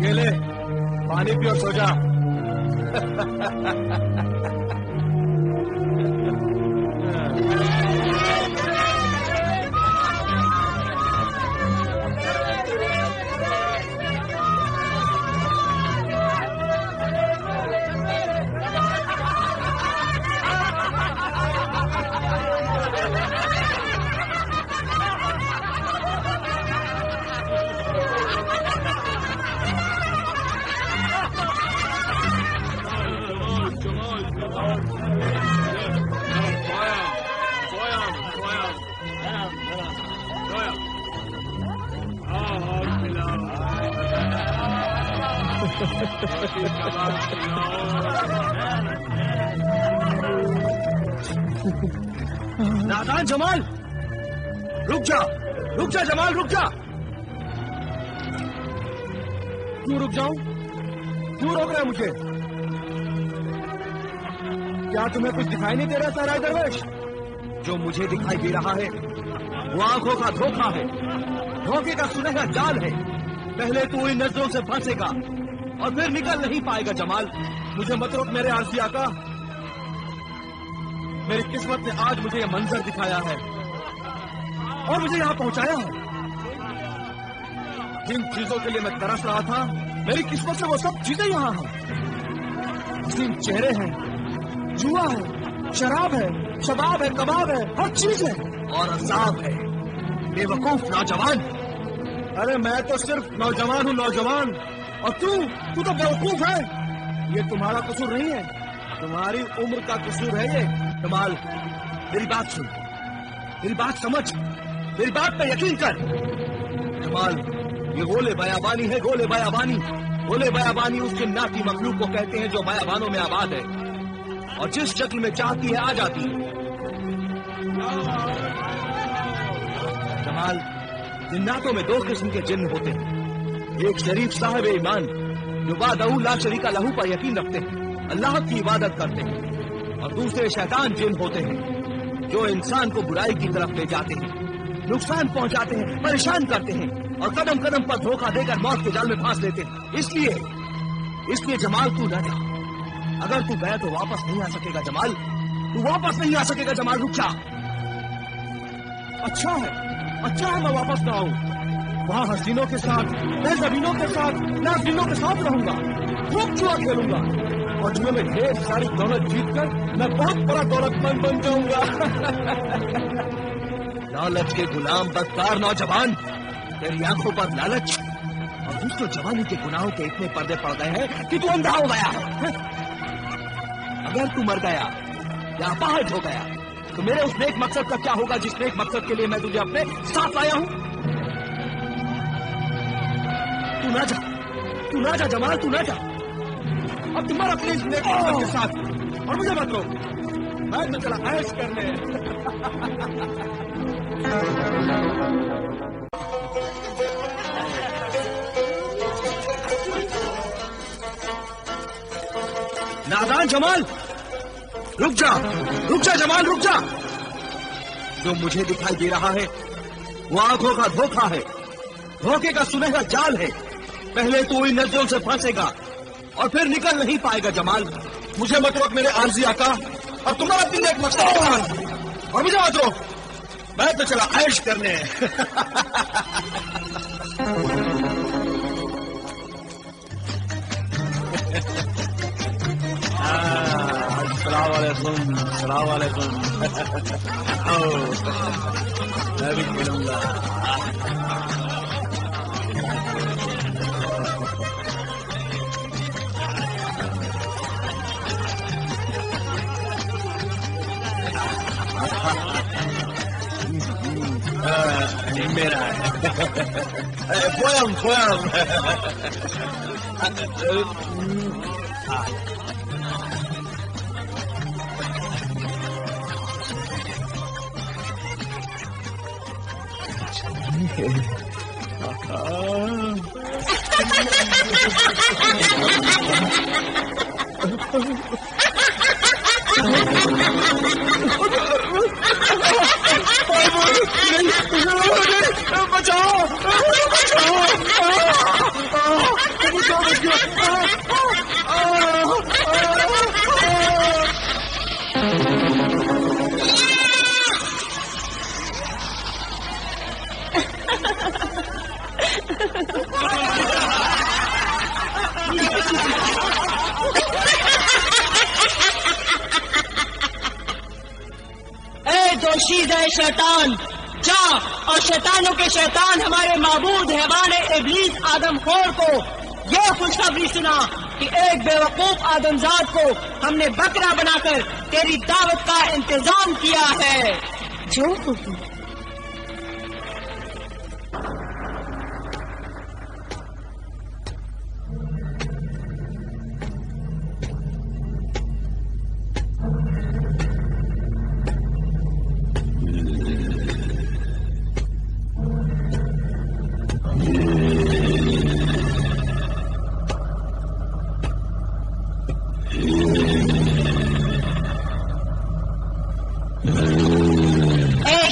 یہ لے، پانی پی اور سو جا۔ نادان جمال، رک جا، رک جا جمال، رک جا۔ کیوں رک جاؤں؟ کیوں روک رہا ہے مجھے؟ کیا تمہیں کچھ دکھائی نہیں دے رہا صحرائی درویش؟ جو مجھے دکھائی دے رہا ہے وہ آنکھوں کا دھوکہ ہے، دھوکے کا سنہرا جال ہے۔ پہلے تو ان نظروں سے پھنسے گا اور پھر نکل نہیں پائے گا۔ جمال، مجھے مت روک میرے عارضی آقا، میری قسمت نے آج مجھے یہ منظر دکھایا ہے اور مجھے یہاں پہنچایا ہے۔ جن چیزوں کے لیے میں ترس رہا تھا، میری قسمت سے وہ سب چیزیں یہاں ہیں۔ حسین چہرے ہیں، جوا ہے، شراب ہے، شباب ہے، کباب ہے، ہر چیز ہے، اور عذاب ہے۔ بے وقوف نوجوان! ارے میں تو صرف نوجوان ہوں، نوجوان، اور تو تو بیوقوف ہے۔ یہ تمہارا قصور نہیں ہے، تمہاری عمر کا قصور ہے یہ۔ جمال، میری بات سن، میری بات سمجھ، میری بات پہ یقین کر۔ جمال، یہ گولے بیابانی ہے، گولے بیابانی۔ बोले बयाबानी उस जिन्नाती मखलूक को कहते हैं जो बयाबानों में आबाद है और जिस शक्ल में चाहती है आ जाती है। जमाल, जिन्नातों में दो किस्म के जिन्न होते हैं। एक शरीफ साहिब ईमान जो वादहू ला शरीका लहू पर यकीन रखते हैं, अल्लाह की इबादत करते हैं, और दूसरे शैतान जिन्न होते हैं जो इंसान को बुराई की तरफ ले जाते हैं, नुकसान पहुंचाते हैं, परेशान करते हैं और कदम कदम पर धोखा देकर मौत के जाल में फांस लेते हैं। इसलिए जमाल तू न जा। अगर तू गया तो वापस नहीं आ सकेगा जमाल, तू वापस नहीं आ सकेगा जमाल, रुक जा। अच्छा है मैं वापस ना आऊं। वहां हसीनों के साथ, मैं जमीनों के साथ, नाज़रीनों के साथ रहूंगा, खूब जुआ खेलूंगा और जुए में ढेर सारी दौलत जीतकर मैं बहुत बड़ा दौलतमंद बन जाऊंगा। लालच के गुलाम बदकार नौजवान, तेरी आंखों पर लालच और हुस्न जवानी के गुनाहों के इतने पर्दे पड़ गए हैं कि तू अंधा हो गया है। अगर तू मर गया या अपाहिज हो गया तो मेरे उस नेक मकसद का क्या होगा जिस नेक मकसद के लिए मैं तुझे अपने साथ लाया हूं? तू ना जा जमाल, तू ना जा। अब तुम अपने इस नेक मकसद के साथ और मुझे मत रोक, मैं तो चला ऐश करने। नादान जमाल, रुक जा जमाल, रुक जा। जो मुझे दिखाई दे रहा है वो आंखों का धोखा है, धोखे का सुनहरा जाल है। पहले तो इन नजरों से फंसेगा और फिर निकल नहीं पाएगा जमाल। मुझे मत रोक मेरे आरजी आका, अब तुम्हारा दिन एक मकसद और मुझे मत रोक, मैं तो चला ऐश करने। अस्सलाम वालेकुम। मैं भी खेलूंगा। मेरा है पोयम। शैतान जा और शैतानों के शैतान हमारे माबूद हैवान इब्लीस आदमखोर को ये खुशखबरी सुना कि एक बेवकूफ आदमजाद को हमने बकरा बनाकर तेरी दावत का इंतजाम किया है। जो हुक्म।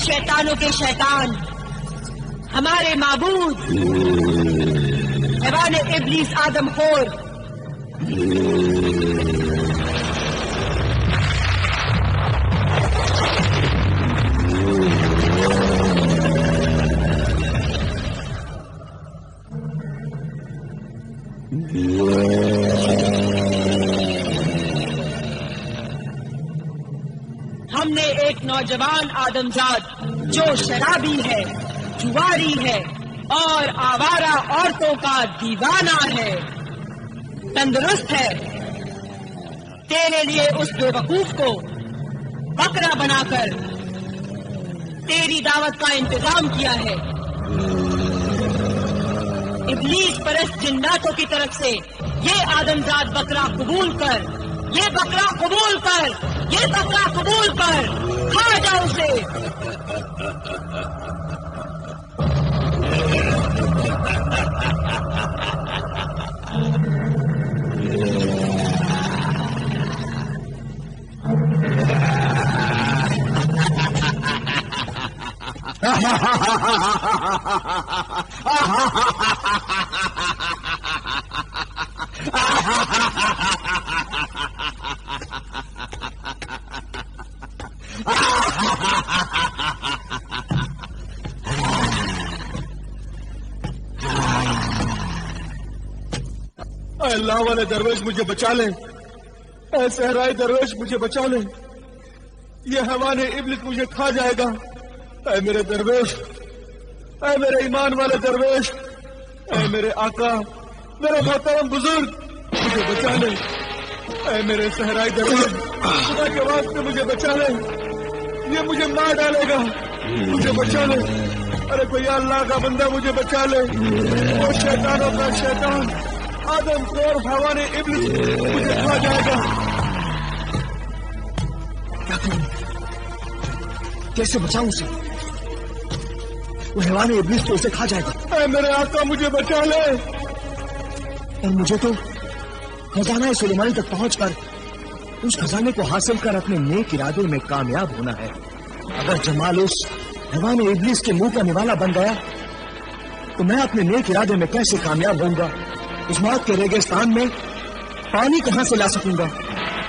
शैतानों के शैतान हमारे माबूद हैवान इब्लीस आदमखोर हमने एक नौजवान आदमजाद जो शराबी है, जुआरी है और आवारा औरतों का दीवाना है, तंदुरुस्त है, तेरे लिए उस बेवकूफ को बकरा बनाकर तेरी दावत का इंतजाम किया है। ابلیس پرست جناتوں کی طرف سے یہ آدمزاد بکرا قبول کر، یہ بکرا قبول کر، یہ بکرا قبول کر، کھا جاؤ اسے۔ اے اللہ والے درویش مجھے بچا لیں، اے صحرائی درویش مجھے بچا لیں، یہ حیوان ابلیس مجھے کھا جائے گا۔ اے میرے درویش، اے میرے ایمان والے درویش، اے میرے آقا، میرے محترم بزرگ مجھے بچا لیں۔ اے میرے صحرائی درویش، خدا کے واسطے مجھے بچا لیں، یہ مجھے مار ڈالے گا، مجھے بچا لیں۔ ارے کوئی اللہ کا بندہ مجھے بچا لے، وہ شیطانوں کا شیطان آدم خور حیوان ابلیس مجھے کھا جائے گا۔ کیا کروں؟ کیسے بچاؤں اسے؟ وہ حیوان ابلیس تو اسے کھا جائے گا۔ اے میرے آقا مجھے بچا لے۔ اور مجھے تو خزانہ سلیمانی تک پہنچ کر اس خزانے کو حاصل کر اپنے نیک ارادے میں کامیاب ہونا ہے۔ اگر جمال اس حیوان ابلیس کے منہ کا نوالا بن گیا تو میں اپنے نیک ارادے میں کیسے کامیاب ہوں گا؟ اس موت کے ریگستان میں پانی کہاں سے لا سکوں گا؟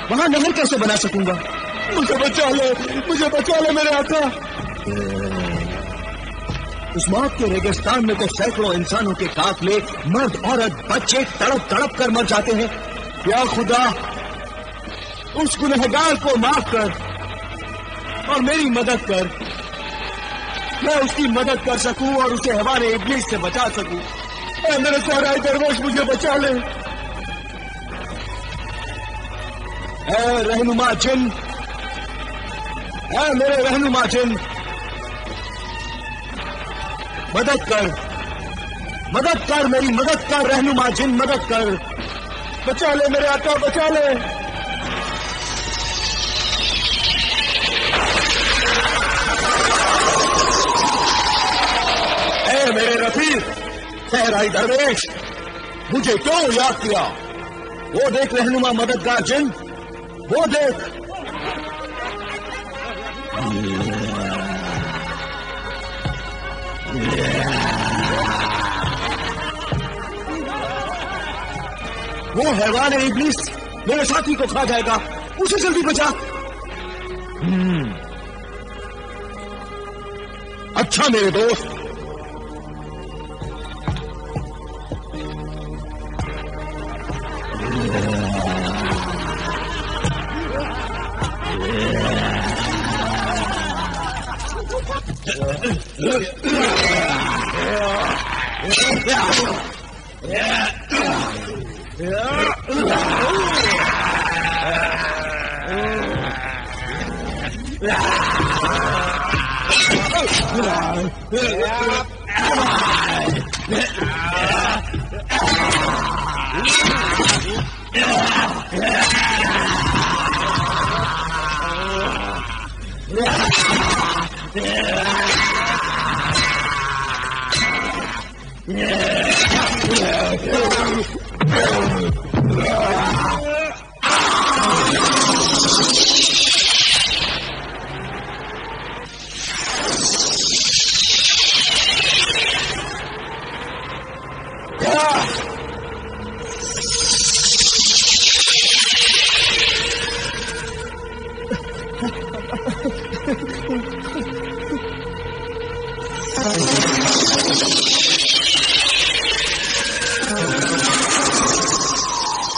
وہاں نہر کیسے بنا سکوں گا؟ مجھے بچا لے، مجھے بچا لے میرے آقا۔ اس موت کے ریگستان میں تو سینکڑوں انسانوں کے قافلے، مرد عورت بچے تڑپ تڑپ کر مر جاتے ہیں۔ یا خدا اس گنہگار کو معاف کر اور میری مدد کر، میں اس کی مدد کر سکوں اور اسے حیوان ابلیس سے بچا سکوں۔ اے میرے صحرائی درویش مجھے بچا لے۔ اے رہنما جن، اے میرے رہنما جن، مدد کر، مدد کر، میری مدد کر، رہنما جن مدد کر، بچا لے میرے آقا، بچا لے۔ اے میرے رفیق صحرائی درویش، مجھے کیوں یاد کیا؟ وہ دیکھ رہنما مددگار جن، وہ دیکھ۔ وہ حیوان ابلیس میرے ساتھی کو کھا جائے گا، اسے جلدی بچا۔ اچھا میرے دوست،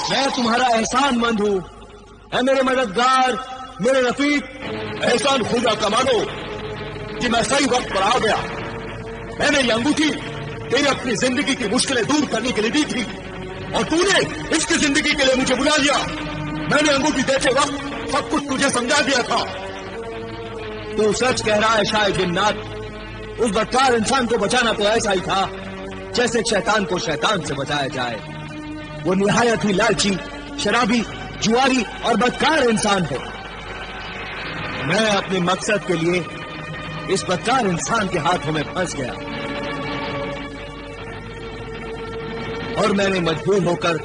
میں تمہارا احسان مند ہوں۔ اے میرے مددگار، میرے رفیق، احسان خدا کا مانو کہ میں صحیح وقت پر آ گیا۔ میں نے یہ انگوٹھی تیری اپنی زندگی کی مشکلیں دور کرنے کے لیے دی تھی، اور تو نے اس کی زندگی کے لیے مجھے بلا لیا۔ میں نے انگوٹھی دیتے وقت سب کچھ تجھے سمجھا دیا تھا۔ تو سچ کہہ رہا ہے شاہ جنات، اس بدکار انسان کو بچانا تو ایسا ہی تھا जैसे शैतान को शैतान से बचाया जाए। वो निहायत ही लालची, शराबी, जुआरी और बदकार इंसान है। मैं अपने मकसद के लिए इस बदकार इंसान के हाथों में फंस गया और मैंने मजबूर होकर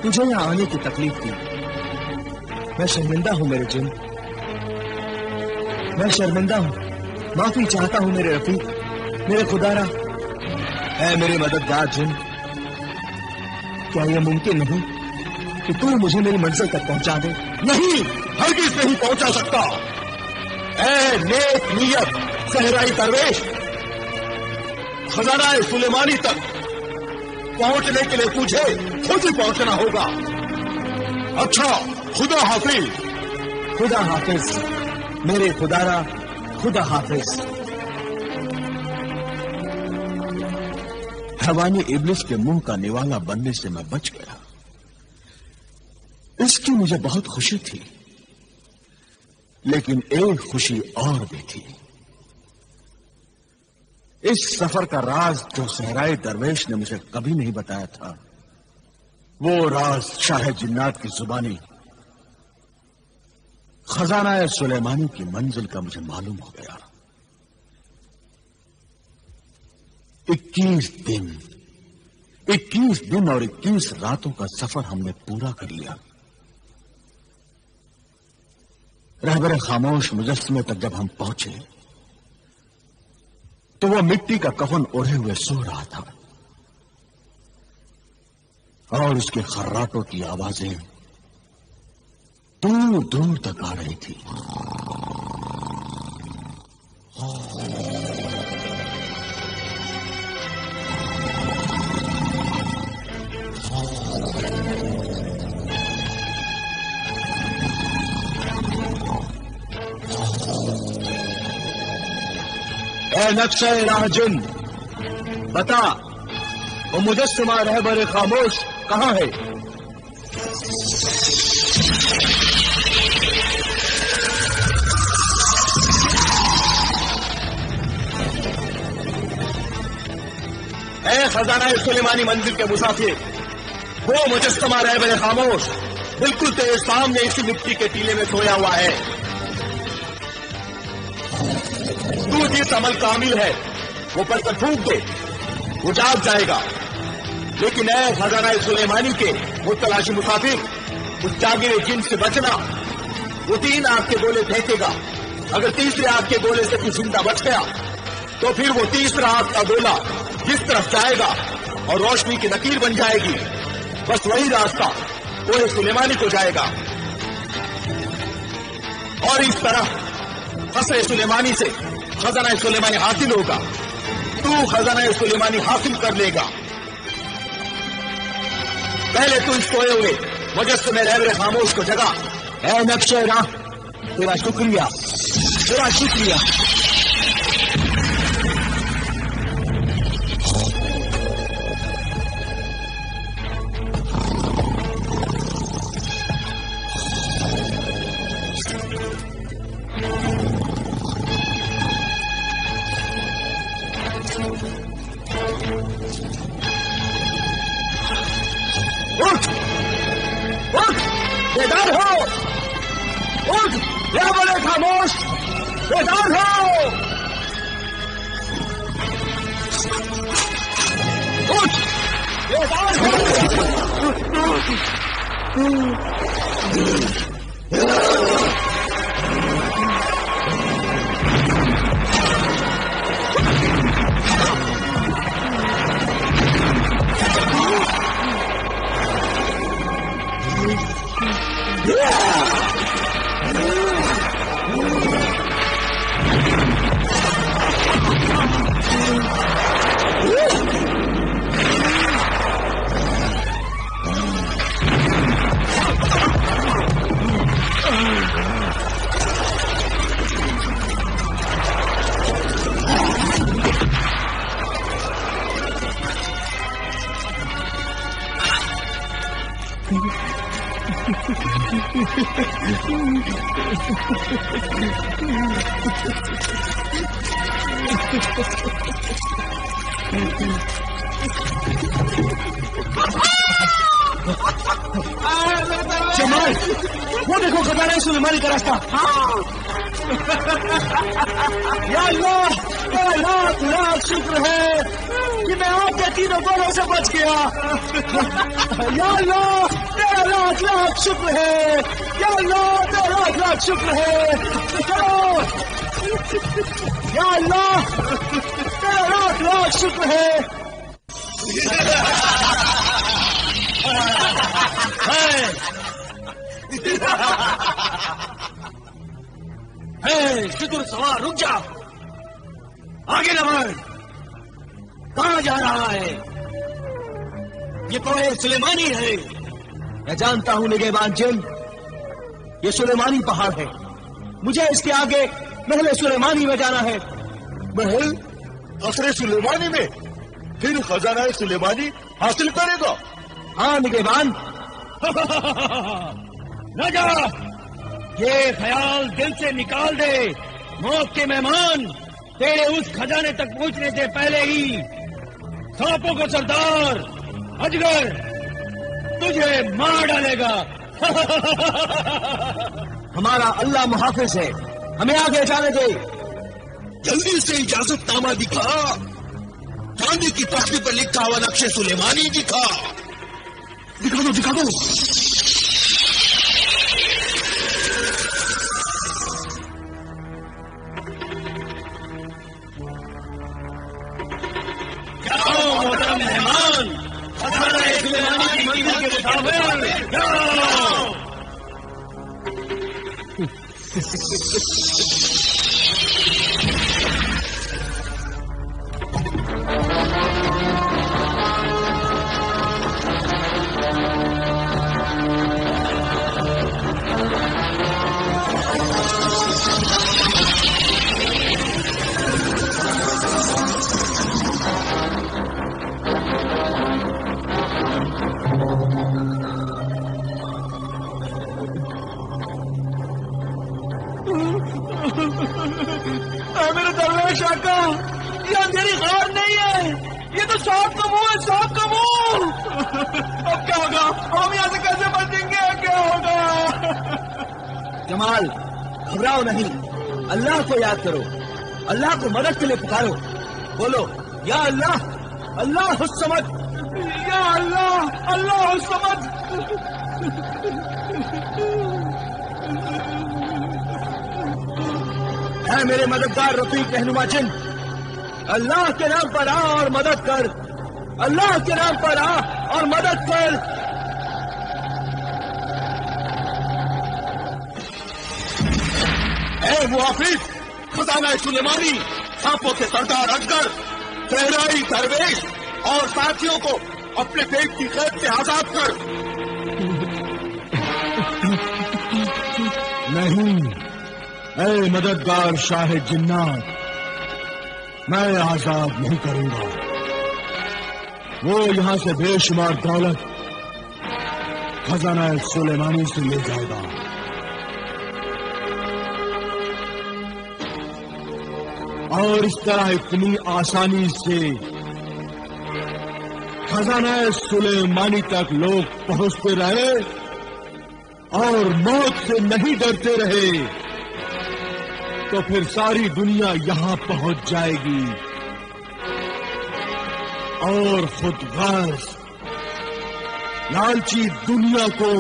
तुझे यहां आने की तकलीफ दी। मैं शर्मिंदा हूं मेरे जिन, मैं शर्मिंदा हूं। माफी चाहता हूं मेरे रफीक, मेरे खुदारा। ऐ मेरे मददगार जिन, क्या यह मुमकिन नहीं कि तू मुझे मेरी मंजिल तक पहुंचा दे? नहीं, हरगिज नहीं पहुंचा सकता। ऐ नेक नियत सहराई दरवेश, खजाना सुलेमानी तक पहुंचने के लिए तुझे खुद ही पहुंचना होगा। अच्छा, खुदा हाफिज। खुदा हाफिज मेरे खुदारा, खुदा हाफिज। हैवानी इब्लिस के मुंह का निवाला बनने से मैं बच गया। इसकी मुझे बहुत खुशी थी, लेकिन एक खुशी और भी थी। इस सफर का राज जो सहराई दरवेश ने मुझे कभी नहीं बताया था, वो राज शाह जिन्नात की जुबानी खजाना सुलेमानी की मंजिल का मुझे मालूम हो गया। 21 दिन और 21 रातों का सफर हमने पूरा कर लिया। रहबर खामोश मुजस्समे तक जब हम पहुंचे तो वह मिट्टी का कफन ओढ़े हुए सो रहा था और उसके खर्राटों की आवाजें दूर दूर तक आ रही थी। ऐ नक्शा राहजुन, बता वो मुजस्समा रहबर खामोश कहां है? ऐ खजाना सुलेमानी मंजिल के मुसाफिर, वो मुजस्समा रहबर खामोश बिल्कुल तेरे सामने इसी मिट्टी के टीले में सोया हुआ है। तू जिस अमल का अमील है वो पढ़कर फूंक दे, वो जाग जाएगा। लेकिन ऐ खजाना सुलेमानी के मुतलाशी मुसाफिर, उस जागे जिन से बचना। वो 3 आग के गोले फेंकेगा। अगर तीसरे आग के गोले से तू जिंदा बच गया तो फिर वो तीसरा आग का गोला जिस तरफ जाएगा और रोशनी की लकीर बन जाएगी, बस वही रास्ता वो सुलेमानी को जाएगा। और इस तरह कसर सुलेमानी से खजाना सुलेमानी हासिल होगा। तू खजाना सुलेमानी हासिल कर लेगा। पहले तू इस सोए हुए मुजस्समे रहबर खामोश को जगा। ऐ नक्शा राह, तेरा शुक्रिया, तेरा शुक्रिया। बेदार हो, उठ, रहबर खामोश, बेदार हो, उठ, बेदार हो। जमाल, वो देखो खजाना सुलेमानी का रास्ता। या अल्लाह, तेरा लाख लाख शुक्र है कि मैं आपके तीनों गोलों से बच गया। या अल्लाह, तेरा लाख लाख शुक्र है। या अल्लाह, तेरा लाख लाख शुक्र है। चलो, या अल्लाह, तेरा लाख लाख शुक्र है। शुक्र सवार, रुक जा, आगे न बढ़। कहाँ जा रहा है? ये कोहे सुलेमानी है। मैं जानता हूँ निगहबान जिन, ये सुलेमानी पहाड़ है। मुझे इसके आगे महल सुलेमानी में जाना है। महल कसरे सुलेमानी में? फिर खजाना सुलेमानी हासिल करेगा? हाँ निगहबान। न जा, ये ख्याल दिल से निकाल दे। मौत के मेहमान तेरे उस खजाने तक पहुंचने से पहले ही सांपों का सरदार अजगर तुझे मार डालेगा। हमारा अल्लाह मुहाफिज है, हमें आगे जाने दे। जल्दी से इजाजतनामा दिखा। चांदी की तख्ती पर लिखा हुआ नक्शे सुलेमानी दिखा। दिखा दो, दिखा दो। मोहतरम मेहमान, खजाना सुलेमानी की मंजिल के मुताबिक जाओ। मेरे दरवेश आका, ये अंधेरी गौर नहीं है, ये तो सांप का मुंह है, सांप का मुंह। अब क्या होगा? हम यहाँ से कैसे बचेंगे? क्या होगा? जमाल, घबराओ नहीं, अल्लाह को याद करो, अल्लाह को मदद के लिए पुकारो। बोलो, या अल्लाह, अल्लाह हुस्समद। या अल्लाह, अल्लाह हुस्समद। है मेरे मददगार रफीक रहनुमा जिन, अल्लाह के नाम पर आ और मदद कर। अल्लाह के नाम पर आ और मदद कर। ए मुआफिज, खजाना सुलेमानी, सांपों के सरदार अजगर, सहराई दरवेश और साथियों को अपने पेट की कैद से आजाद कर। नहीं, ऐ मददगार शाह जिन्नात, मैं आजाद नहीं करूंगा। वो यहां से बेशुमार दौलत खजाना सुलेमानी से ले जाएगा। और इस तरह इतनी आसानी से खजाना सुलेमानी तक लोग पहुंचते रहे और मौत से नहीं डरते रहे तो फिर सारी दुनिया यहां पहुंच जाएगी और खुद गर्ज लालची दुनिया को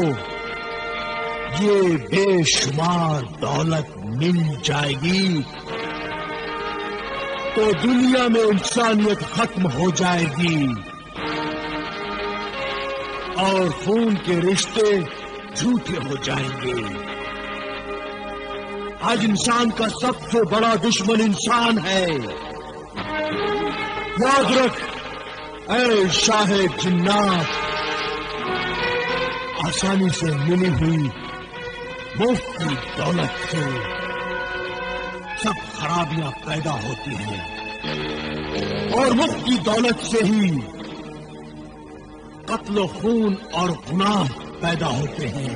ये बेशुमार दौलत मिल जाएगी तो दुनिया में इंसानियत खत्म हो जाएगी और खून के रिश्ते झूठे हो जाएंगे। आज इंसान का सबसे बड़ा दुश्मन इंसान है। याद रख ऐ शाह जिन्नात, आसानी से मिली हुई मुफ्त की दौलत से सब खराबियां पैदा होती हैं और मुफ्त की दौलत से ही कत्ल खून और गुनाह पैदा होते हैं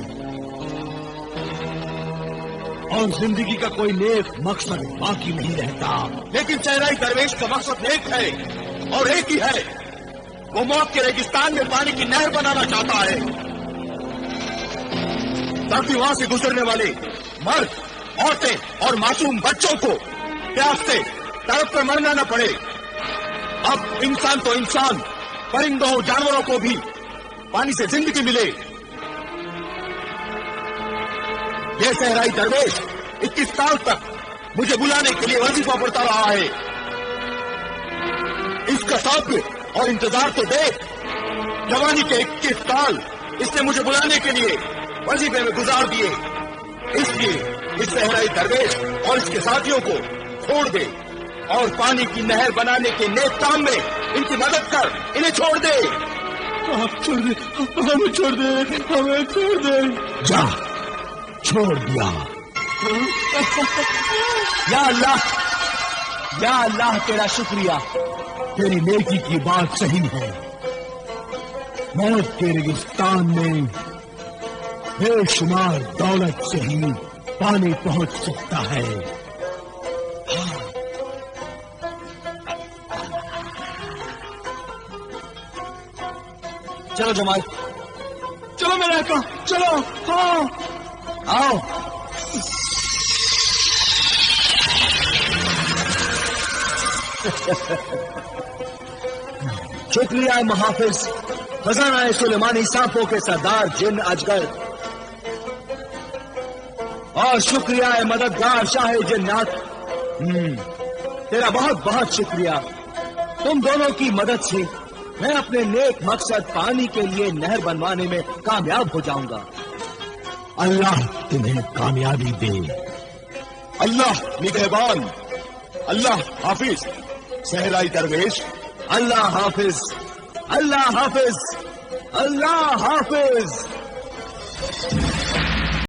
और जिंदगी का कोई नेक मकसद बाकी नहीं रहता। लेकिन चेहरा दरवेश का मकसद नेक है और एक ही है وہ موت کے ریگستان میں پانی کی نہر بنانا چاہتا ہے تاکہ وہاں سے گزرنے والے مرد، عورتیں اور معصوم بچوں کو پیاس سے تڑپ کر مرنا نہ پڑے۔ اب انسان تو انسان، پرندوں جانوروں کو بھی پانی سے زندگی ملے۔ یہ صحرائی درویش 21 سال تک مجھے بلانے کے لیے وظیفہ پڑتا رہا ہے۔ اس کا صبر اور انتظار تو دیکھ، جوانی کے 21 سال اس نے مجھے بلانے کے لیے وظیفے میں گزار دیے۔ اس لیے اس صحرائی درویش اور اس کے ساتھیوں کو چھوڑ دے اور پانی کی نہر بنانے کے نیک کام میں ان کی مدد کر، انہیں چھوڑ دے۔ آپ چھوڑ دے، ہمیں چھوڑ دے، ہمیں چھوڑ دے۔ جا، چھوڑ دیا۔ یا اللہ، یا اللہ تیرا شکریہ، تیری نیکی کی بات صحیح ہے۔ موت کے ریگستان میں بے شمار دولت سے ہی پانی پہنچ سکتا ہے۔ چلو جمال، چلو میرے آقا، چلو۔ ہاں آؤ۔ شکریہ محافظ، خزانہ سلیمانی سانپوں کے سردار جن اجگر، اور شکریہ مددگار شاہ جنات، تیرا بہت بہت شکریہ۔ تم دونوں کی مدد سے میں اپنے نیک مقصد پانی کے لیے نہر بنوانے میں کامیاب ہو جاؤں گا۔ اللہ تمہیں کامیابی دے۔ اللہ نگہبان، اللہ حافظ صحرائی درویش۔ اللہ حافظ، اللہ حافظ، اللہ حافظ۔